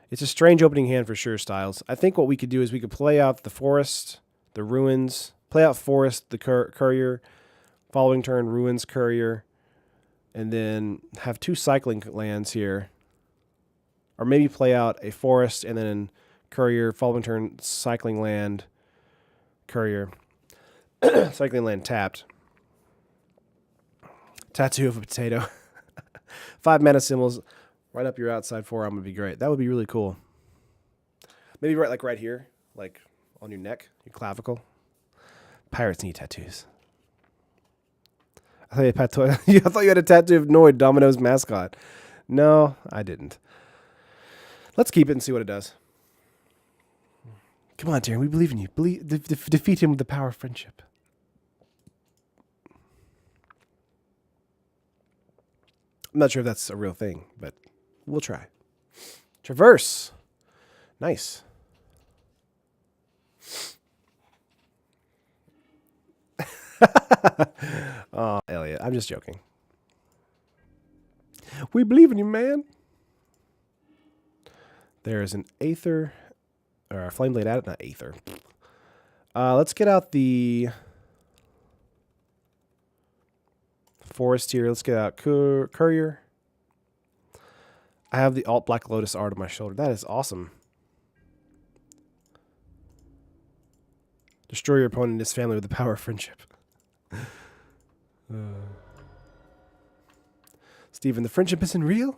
It's a strange opening hand for sure, Styles. I think what we could do is we could play out the forest, the ruins, play out forest, the courier, following turn, ruins, courier, and then have 2 cycling lands here. Or maybe play out a forest and then courier, following turn, cycling land, courier. Cycling land tapped. Tattoo of a potato. 5 mana symbols right up your outside forearm would be great. That would be really cool. Maybe right here, like on your neck, your clavicle. Pirates need tattoos. I thought you had a tattoo of Noid, Domino's mascot. No, I didn't. Let's keep it and see what it does. Come on, Darren. We believe in you. Defeat him with the power of friendship. I'm not sure if that's a real thing, but we'll try. Traverse. Nice. Oh, Elliot, I'm just joking. We believe in you, man. There is an Aether, or a Flame Blade Adept, not Aether. Let's get out the Forest here. Let's get out Courier. I have the Alt Black Lotus art on my shoulder. That is awesome. Destroy your opponent and his family with the power of friendship. Steven, the friendship isn't real?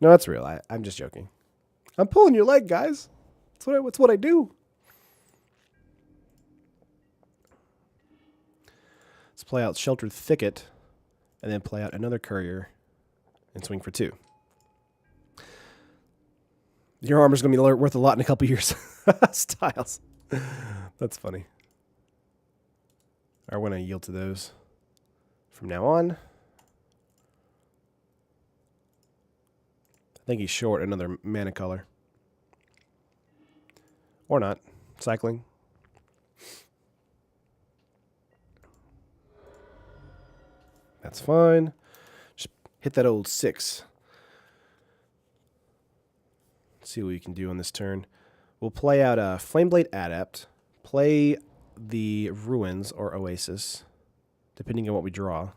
No, it's real. I'm just joking. I'm pulling your leg, guys. It's what I do. Let's play out Sheltered Thicket, and then play out another Courier, and swing for 2. Your armor's going to be worth a lot in a couple years. Styles. That's funny. I want to yield to those from now on. I think he's short another mana color. Or not. Cycling. That's fine. Just hit that old 6. Let's see what we can do on this turn. We'll play out a Flameblade Adept. Play the Ruins or Oasis, depending on what we draw.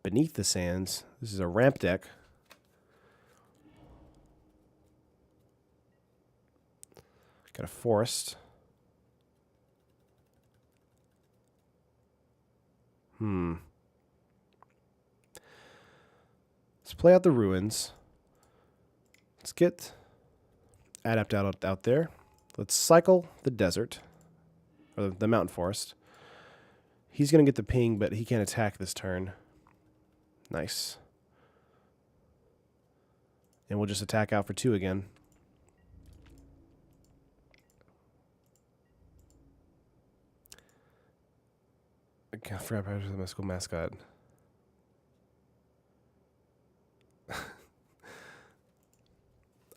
Beneath the Sands. This is a ramp deck. Got a Forest. Let's play out the Ruins. Let's get Adept out there. Let's cycle the Desert. Or the Mountain Forest. He's going to get the ping, but he can't attack this turn. Nice. And we'll just attack out for 2 again. I forgot about my school mascot.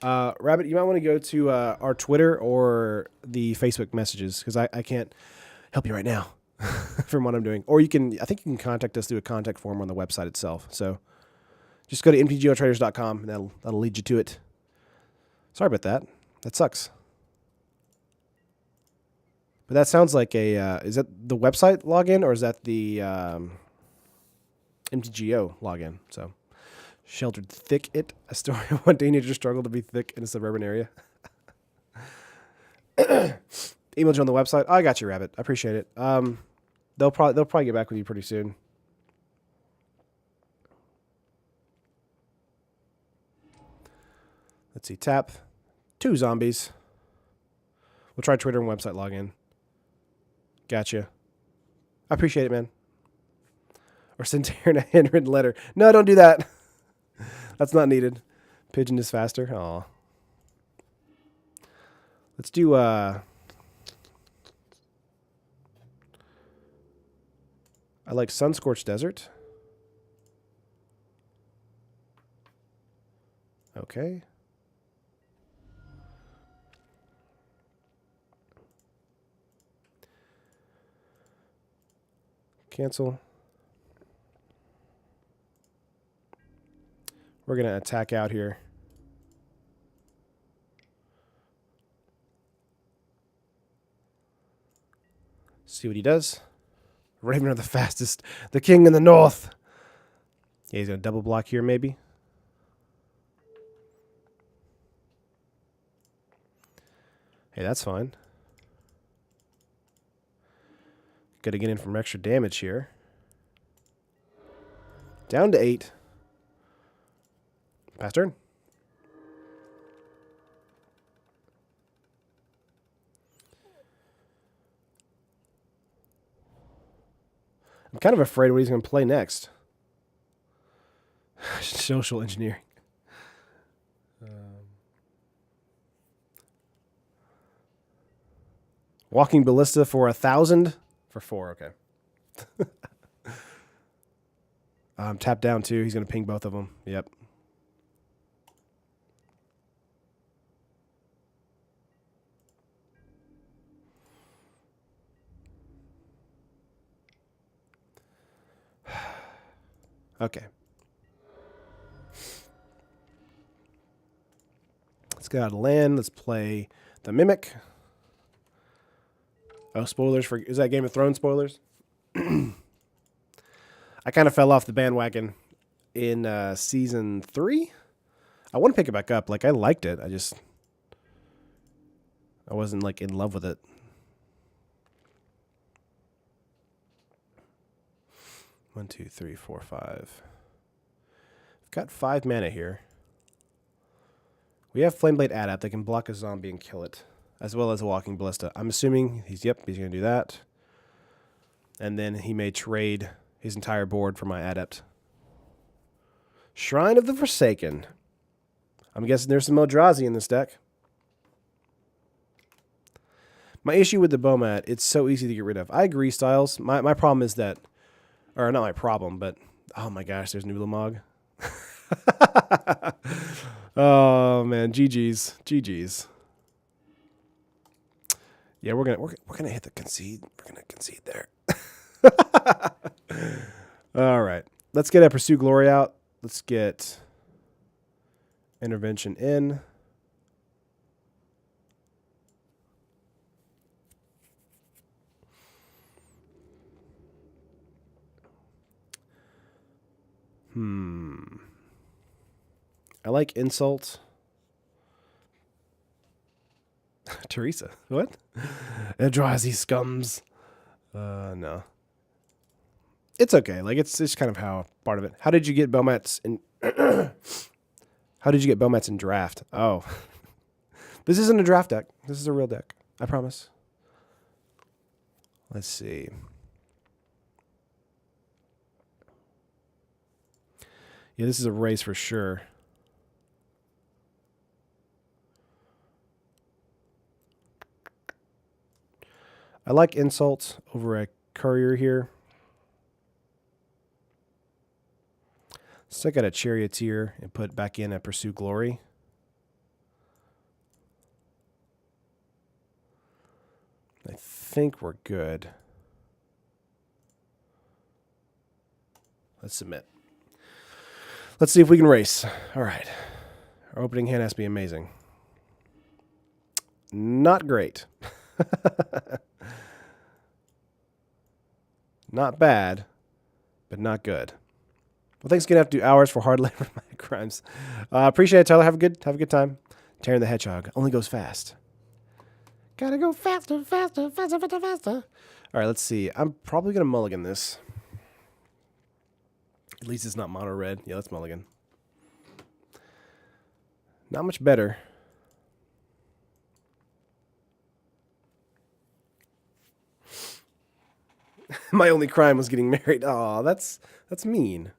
Rabbit, you might want to go to our Twitter or the Facebook messages, because I can't help you right now from what I'm doing. Or you can, I think you can contact us through a contact form on the website itself. So just go to mtgotraders.com and that'll lead you to it. Sorry about that. That sucks. But that sounds like a, is that the website login or is that the MTGO login? So, Sheltered Thicket, a story of one teenager struggled to be thick in a suburban area. Emailed you on the website. Oh, I got you, Rabbit. I appreciate it. They'll probably get back with you pretty soon. Let's see. Tap 2 zombies. We'll try Twitter and website login. Gotcha. I appreciate it, man. Or send Taryn a handwritten letter. No, don't do that. That's not needed. Pigeon is faster. Aw. Let's do I like Sunscorched Desert. Okay. Cancel. We're going to attack out here. See what he does. Raven are the fastest. The king in the north. Yeah, he's going to double block here maybe. Hey, that's fine. Got to get in from extra damage here. Down to 8. Pass turn. I'm kind of afraid what he's going to play next. Social engineering. Walking Ballista for 1,000 for 4. Okay. Tap down too. He's going to ping both of them. Yep. Okay. Let's get out of land. Let's play the Mimic. Oh, spoilers for... Is that Game of Thrones spoilers? I kind of fell off the bandwagon in Season 3. I want to pick it back up. Like, I liked it. I wasn't, like, in love with it. One, two, three, four, five. I've got 5 mana here. We have Flameblade Adept that can block a zombie and kill it, as well as a Walking Ballista. I'm assuming he's going to do that. And then he may trade his entire board for my Adept. Shrine of the Forsaken. I'm guessing there's some Eldrazi in this deck. My issue with the Bomat, it's so easy to get rid of. I agree, Styles. My problem is that, or not my problem, but, oh my gosh, there's Nulamog. Oh man, GG's, GG's. Yeah, we're gonna hit the concede. We're gonna concede there. All right, let's get a Pursue Glory out. Let's get Intervention in. I like Insult. Teresa. What? Eldrazi scums. No. It's okay. Like, it's kind of how part of it. How did you get Belmats in... How did you get Belmats in draft? Oh. This isn't a draft deck. This is a real deck. I promise. Let's see. Yeah, this is a race for sure. I like Insult over a Courier here. Let's take out a Charioteer and put back in a Pursue Glory. I think we're good. Let's submit. Let's see if we can race. All right. Our opening hand has to be amazing. Not great. Not bad, but not good. Well, thanks again. I have to do hours for hard labor my crimes. Appreciate it, Tyler. Have a good time. Tearing the Hedgehog only goes fast. Gotta go faster, faster, faster, faster, faster. All right, let's see. I'm probably gonna mulligan this. At least it's not mono red. Yeah, let's mulligan. Not much better. My only crime was getting married. Oh, that's mean.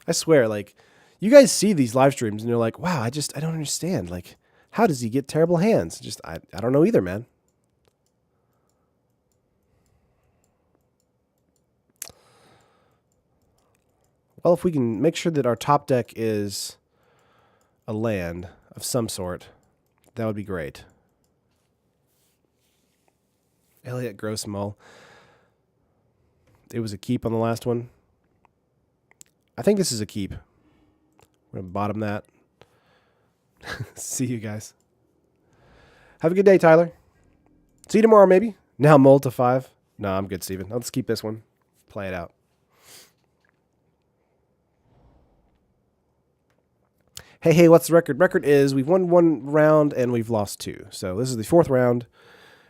I swear, like, you guys see these live streams and you're like, wow, I don't understand. Like, how does he get terrible hands? I don't know either, man. Well, if we can make sure that our top deck is a land of some sort, that would be great. Elliot Grossmull. It was a keep on the last one. I think this is a keep. We're going to bottom that. See you guys. Have a good day, Tyler. See you tomorrow, maybe. Now mull to 5. No, I'm good, Steven. Let's keep this one. Play it out. Hey, what's the record? Record is we've won 1 round and we've lost 2. So this is the 4th round,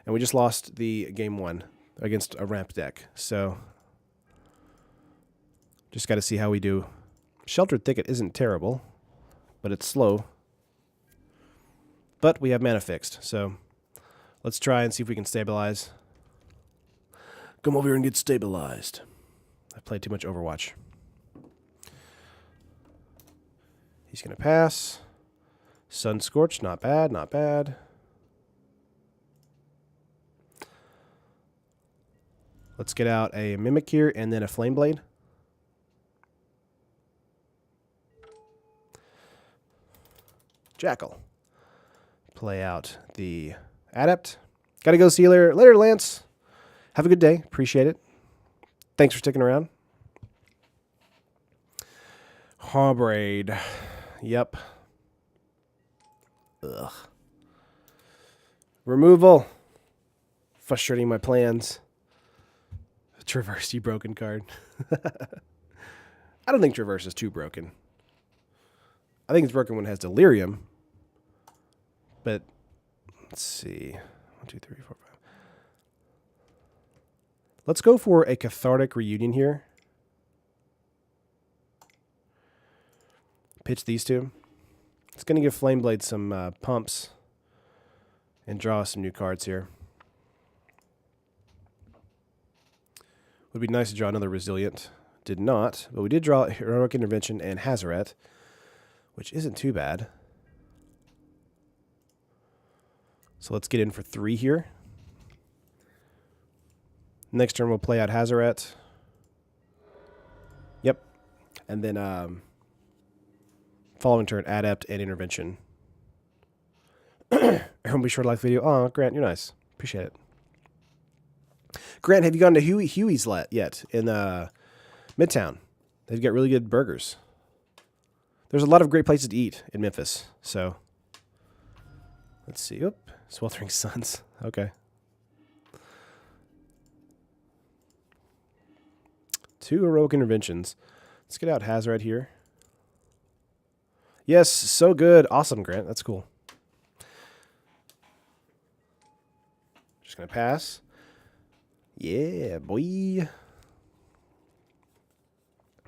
and we just lost the game 1 against a ramp deck. So just got to see how we do. Sheltered Thicket isn't terrible, but it's slow. But we have mana fixed, so let's try and see if we can stabilize. Come over here and get stabilized. I played too much Overwatch. He's going to pass. Sun Scorch, not bad, not bad. Let's get out a Mimic here and then a Flame Blade. Jackal. Play out the Adept. Gotta go, see you later. Later, Lance. Have a good day. Appreciate it. Thanks for sticking around. Hawbraid. Yep. Ugh. Removal. Frustrating my plans. Traverse, you broken card. I don't think Traverse is too broken. I think it's broken when it has Delirium. But, let's see. 1, 2, 3, 4, 5. Let's go for a Cathartic Reunion here. Pitch these two. It's going to give Flameblade some pumps. And draw some new cards here. Would be nice to draw another Resilient. Did not, but we did draw Heroic Intervention and Hazaret, which isn't too bad. So let's get in for 3 here. Next turn we'll play out Hazaret. Yep. And then following turn, Adept and Intervention. Everyone be sure to like the video. Oh, Grant, you're nice. Appreciate it. Grant, have you gone to Huey's yet in Midtown? They've got really good burgers. There's a lot of great places to eat in Memphis. So, let's see. Oop, Sweltering Suns. Okay. 2 Heroic Interventions. Let's get out Hazaret here. Yes, so good. Awesome, Grant. That's cool. Just going to pass. Yeah, boy.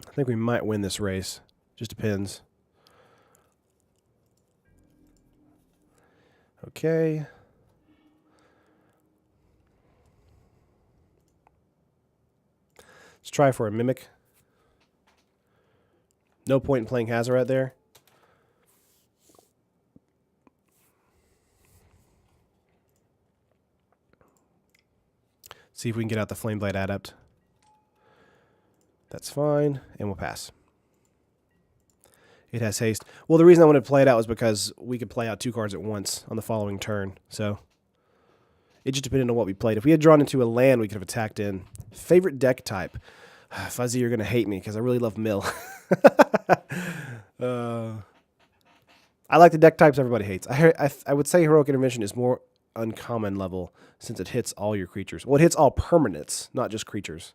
I think we might win this race. Just depends. Okay. Let's try for a Mimic. No point in playing Hazaret there. See if we can get out the Flameblade Adept. That's fine, and we'll pass. It has haste. Well, the reason I wanted to play it out was because we could play out 2 cards at once on the following turn. So it just depended on what we played. If we had drawn into a land, we could have attacked in. Favorite deck type? Fuzzy, you're going to hate me because I really love Mill. I like the deck types everybody hates. I would say Heroic Intervention is more uncommon level since it hits all your creatures. Well, it hits all permanents, not just creatures.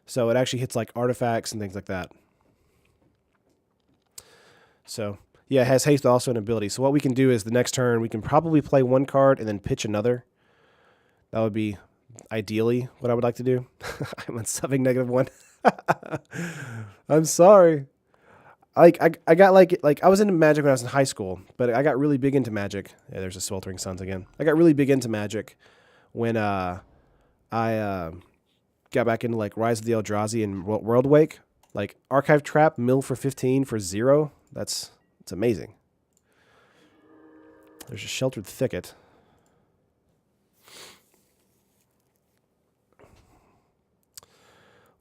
So it actually hits like artifacts and things like that. So, yeah, it has haste also an ability. So what we can do is the next turn, we can probably play 1 card and then pitch another. That would be ideally what I would like to do. I'm on subbing -1. I'm sorry. I got like I was into Magic when I was in high school, but I got really big into Magic. Yeah, there's a Sweltering Suns again. I got really big into Magic when I got back into like Rise of the Eldrazi and World Wake. Like Archive Trap, mill for 15 for 0. It's amazing. There's a Sheltered Thicket.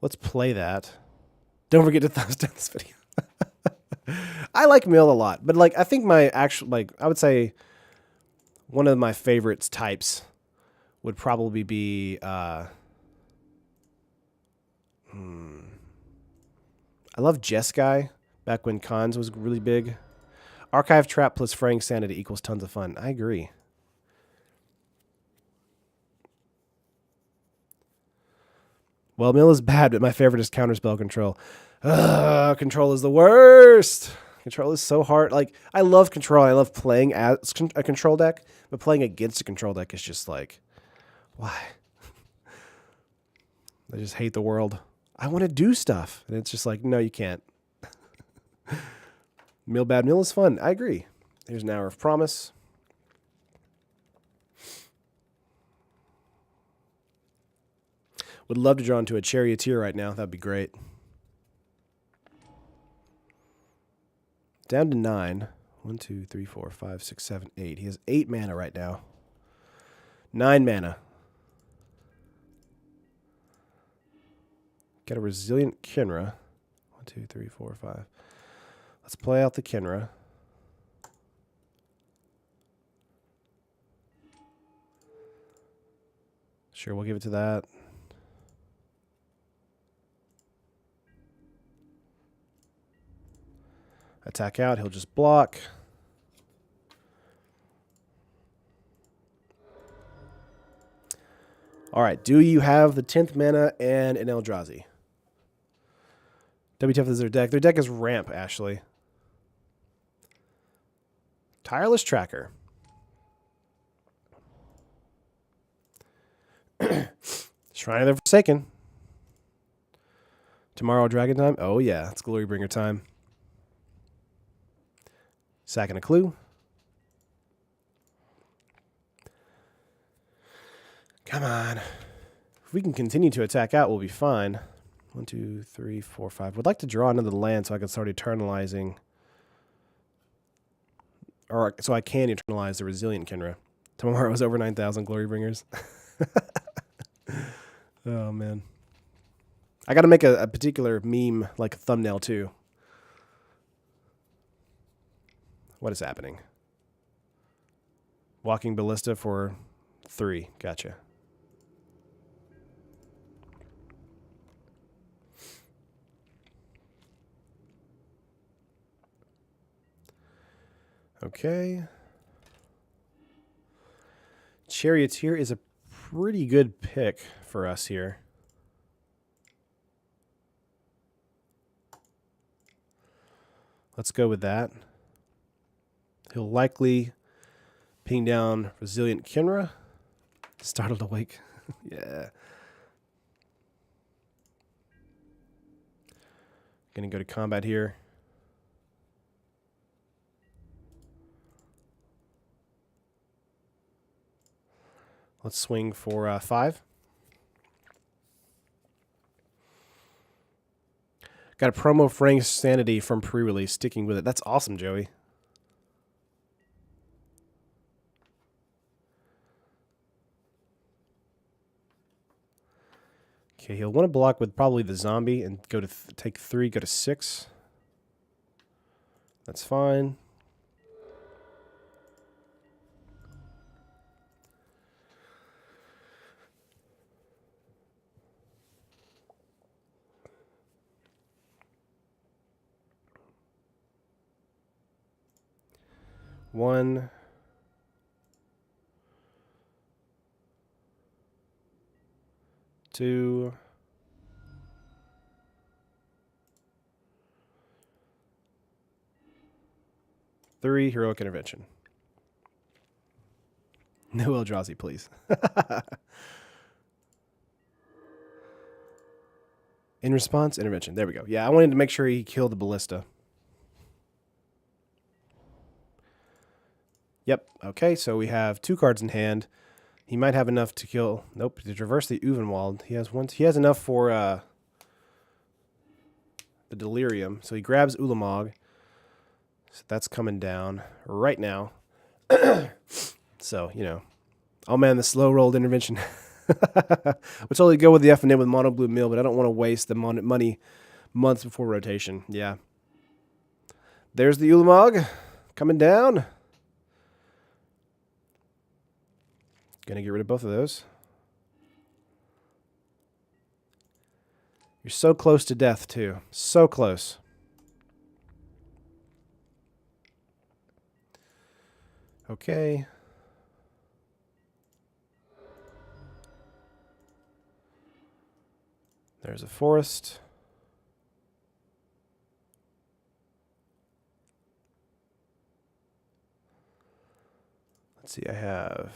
Let's play that. Don't forget to thumbs down this video. I like mill a lot, but like I think my actual I would say one of my favorites types would probably be I love Jeskai back when Cons was really big. Archive Trap plus Fraying Sanity equals tons of fun. I agree. Well, mill is bad, but my favorite is Counterspell Control. Control is the worst. Control is so hard. Like, I love Control. I love playing as a Control deck, but playing against a Control deck is just like, why? I just hate the world. I want to do stuff. And it's just like, no, you can't. Mill bad. Mill is fun. I agree. Here's an Hour of Promise. Would love to draw into a Charioteer right now. That'd be great. Down to 9. 1, 2, 3, 4, 5, 6, 7, 8. He has 8 mana right now. 9 mana. Got a Resilient Kinra. 1, 2, 3, 4, 5. Let's play out the Kinra. Sure, we'll give it to that. Attack out, he'll just block. All right, do you have the 10th mana and an Eldrazi? WTF is their deck. Their deck is Ramp, Ashley. Tireless Tracker. Shrine of the Forsaken. Tomorrow Dragon Time. Oh, yeah, it's Glorybringer time. Sacking a Clue. Come on. If we can continue to attack out, we'll be fine. 1, 2, 3, 4, 5. Would like to draw another land so I can start eternalizing. Or so I can eternalize the Resilient Kinra. Tomorrow was over 9,000 Glorybringers. Oh, man. I got to make a particular meme, like a thumbnail, too. What is happening? Walking Ballista for 3. Gotcha. Okay. Charioteer is a pretty good pick for us here. Let's go with that. He'll likely ping down Resilient Kinra. Startled Awake. Yeah. Gonna go to combat here. Let's swing for 5. Got a promo Frank's Sanity from pre-release. Sticking with it. That's awesome, Joey. Okay, he'll want to block with probably the zombie and go to take 3, go to 6. That's fine. One. 2. 3. Heroic Intervention. No Eldrazi, please. In response, intervention. There we go. Yeah, I wanted to make sure he killed the Ballista. Yep. Okay, so we have 2 cards in hand. He might have enough to kill. Nope, to traverse the Uvenwald. He has one. He has enough for the Delirium. So he grabs Ulamog. So that's coming down right now. So, you know, I'll man the slow rolled intervention. We'll totally go with the F and N with Mono Blue Mill, but I don't want to waste the money months before rotation. Yeah. There's the Ulamog coming down. Gonna get rid of both of those. You're so close to death, too. So close. Okay. There's a forest. Let's see, I have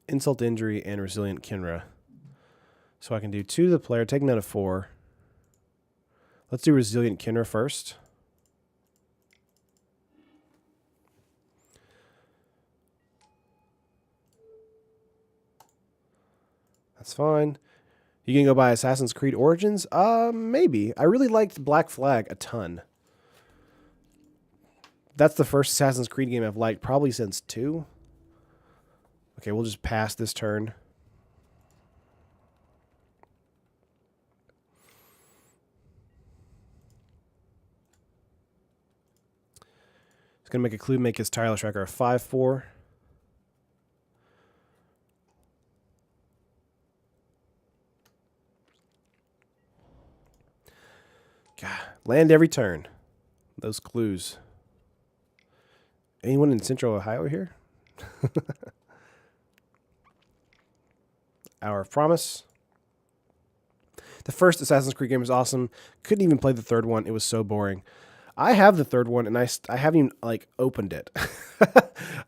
Insult Injury and Resilient Kinra. So I can do 2 to the player, taking down a 4. Let's do Resilient Kinra first. That's fine. You can go buy Assassin's Creed Origins? Maybe. I really liked Black Flag a ton. That's the first Assassin's Creed game I've liked probably since 2. Okay, we'll just pass this turn. going to make a clue, make his tireless tracker a 5/4. God, land every turn. Those clues. Anyone in Central Ohio here? Hour of Promise. The first Assassin's Creed game was awesome. Couldn't even play the third one. It was so boring. I have the third one, and I haven't even like opened it.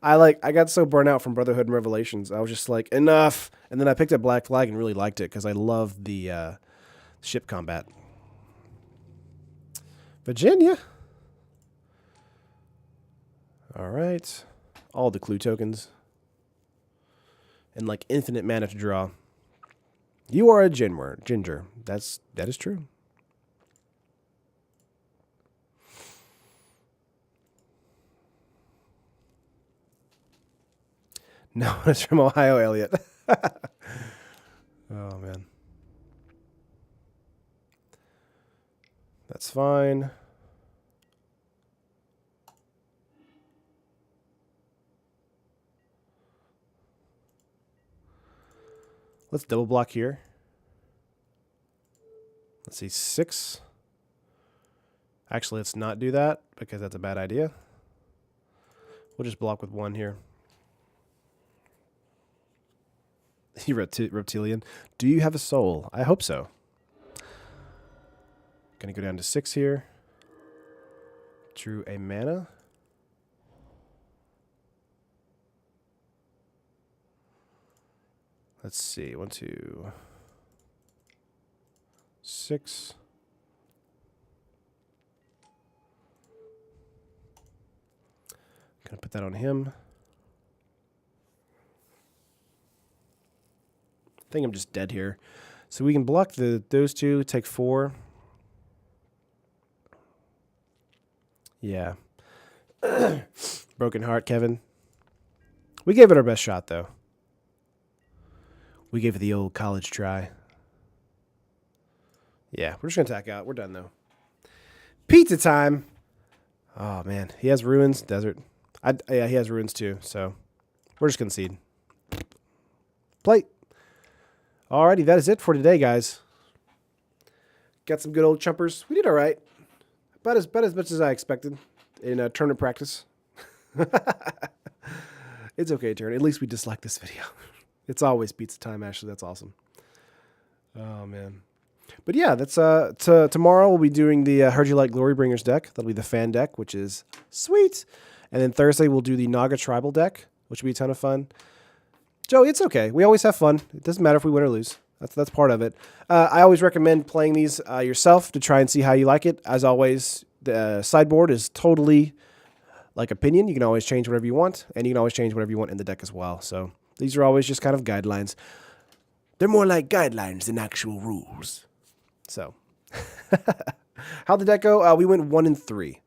I got so burnt out from Brotherhood and Revelations. I was just like, enough. And then I picked up Black Flag and really liked it because I love the ship combat. Virginia. All right. All the clue tokens. And like infinite mana to draw. You are a ginger. That is true. No, it's from Ohio, Elliot. Oh, man. That's fine. Let's double block here. Let's see, 6. Actually, let's not do that because that's a bad idea. We'll just block with 1 here. You reptilian. Do you have a soul? I hope so. Gonna go down to 6 here. Drew a mana. Let's see. 1, 2, 6. Gonna put that on him. I think I'm just dead here. So we can block those two, take 4. Yeah. Broken heart, Kevin. We gave it our best shot, though. We gave it the old college try. Yeah, we're just going to attack out. We're done, though. Pizza time. Oh, man. He has ruins, desert. Yeah, he has ruins, too. So we're just going to concede. Plate. Alrighty, that is it for today, guys. Got some good old chumpers. We did all right. About as much as I expected in tournament practice. It's okay, Turn. At least we dislike this video. It's always pizza time, Ashley. That's awesome. Oh, man. But yeah, that's tomorrow we'll be doing the Heard You Like Glorybringers deck. That'll be the fan deck, which is sweet. And then Thursday we'll do the Naga Tribal deck, which will be a ton of fun. Joe, it's okay. We always have fun. It doesn't matter if we win or lose. That's part of it. I always recommend playing these yourself to try and see how you like it. As always, the sideboard is totally like opinion. You can always change whatever you want, and you can always change whatever you want in the deck as well. So these are always just kind of guidelines. They're more like guidelines than actual rules. So how'd the deck go? We went 1-3.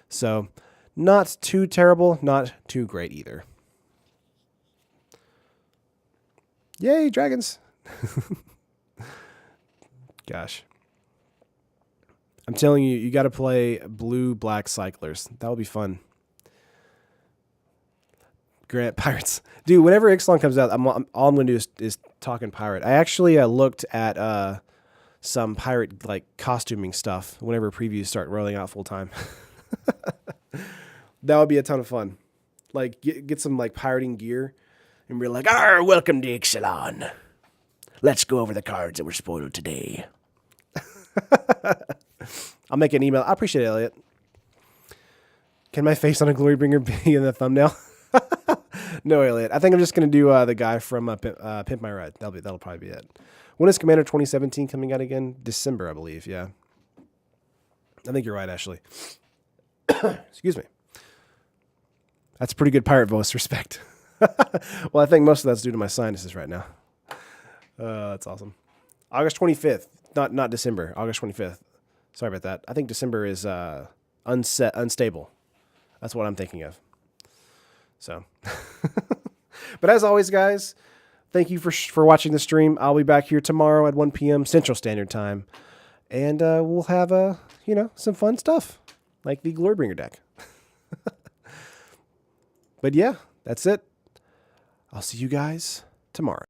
So not too terrible, not too great either. Yay, dragons. Gosh. I'm telling you, you got to play blue-black cyclers. That would be fun. Grant Pirates. Dude, whenever Ixalan comes out, all I'm going to do is talking pirate. I actually looked at some pirate like costuming stuff whenever previews start rolling out full-time. That would be a ton of fun. Like, get some like pirating gear. And we're like, "Arr, welcome to Ixalan. Let's go over the cards that were spoiled today." I'll make an email. I appreciate it, Elliot. Can my face on a Glorybringer be in the thumbnail? No, Elliot. I think I'm just going to do the guy from Pimp My Ride. That'll probably be it. When is Commander 2017 coming out again? December, I believe. Yeah. I think you're right, Ashley. Excuse me. That's a pretty good pirate voice. Respect. Well, I think most of that's due to my sinuses right now. That's awesome. August 25th, not December. August 25th. Sorry about that. I think December is unstable. That's what I'm thinking of. So, but as always, guys, thank you for watching the stream. I'll be back here tomorrow at 1 p.m. Central Standard Time, and we'll have some fun stuff like the Glorybringer deck. But yeah, that's it. I'll see you guys tomorrow.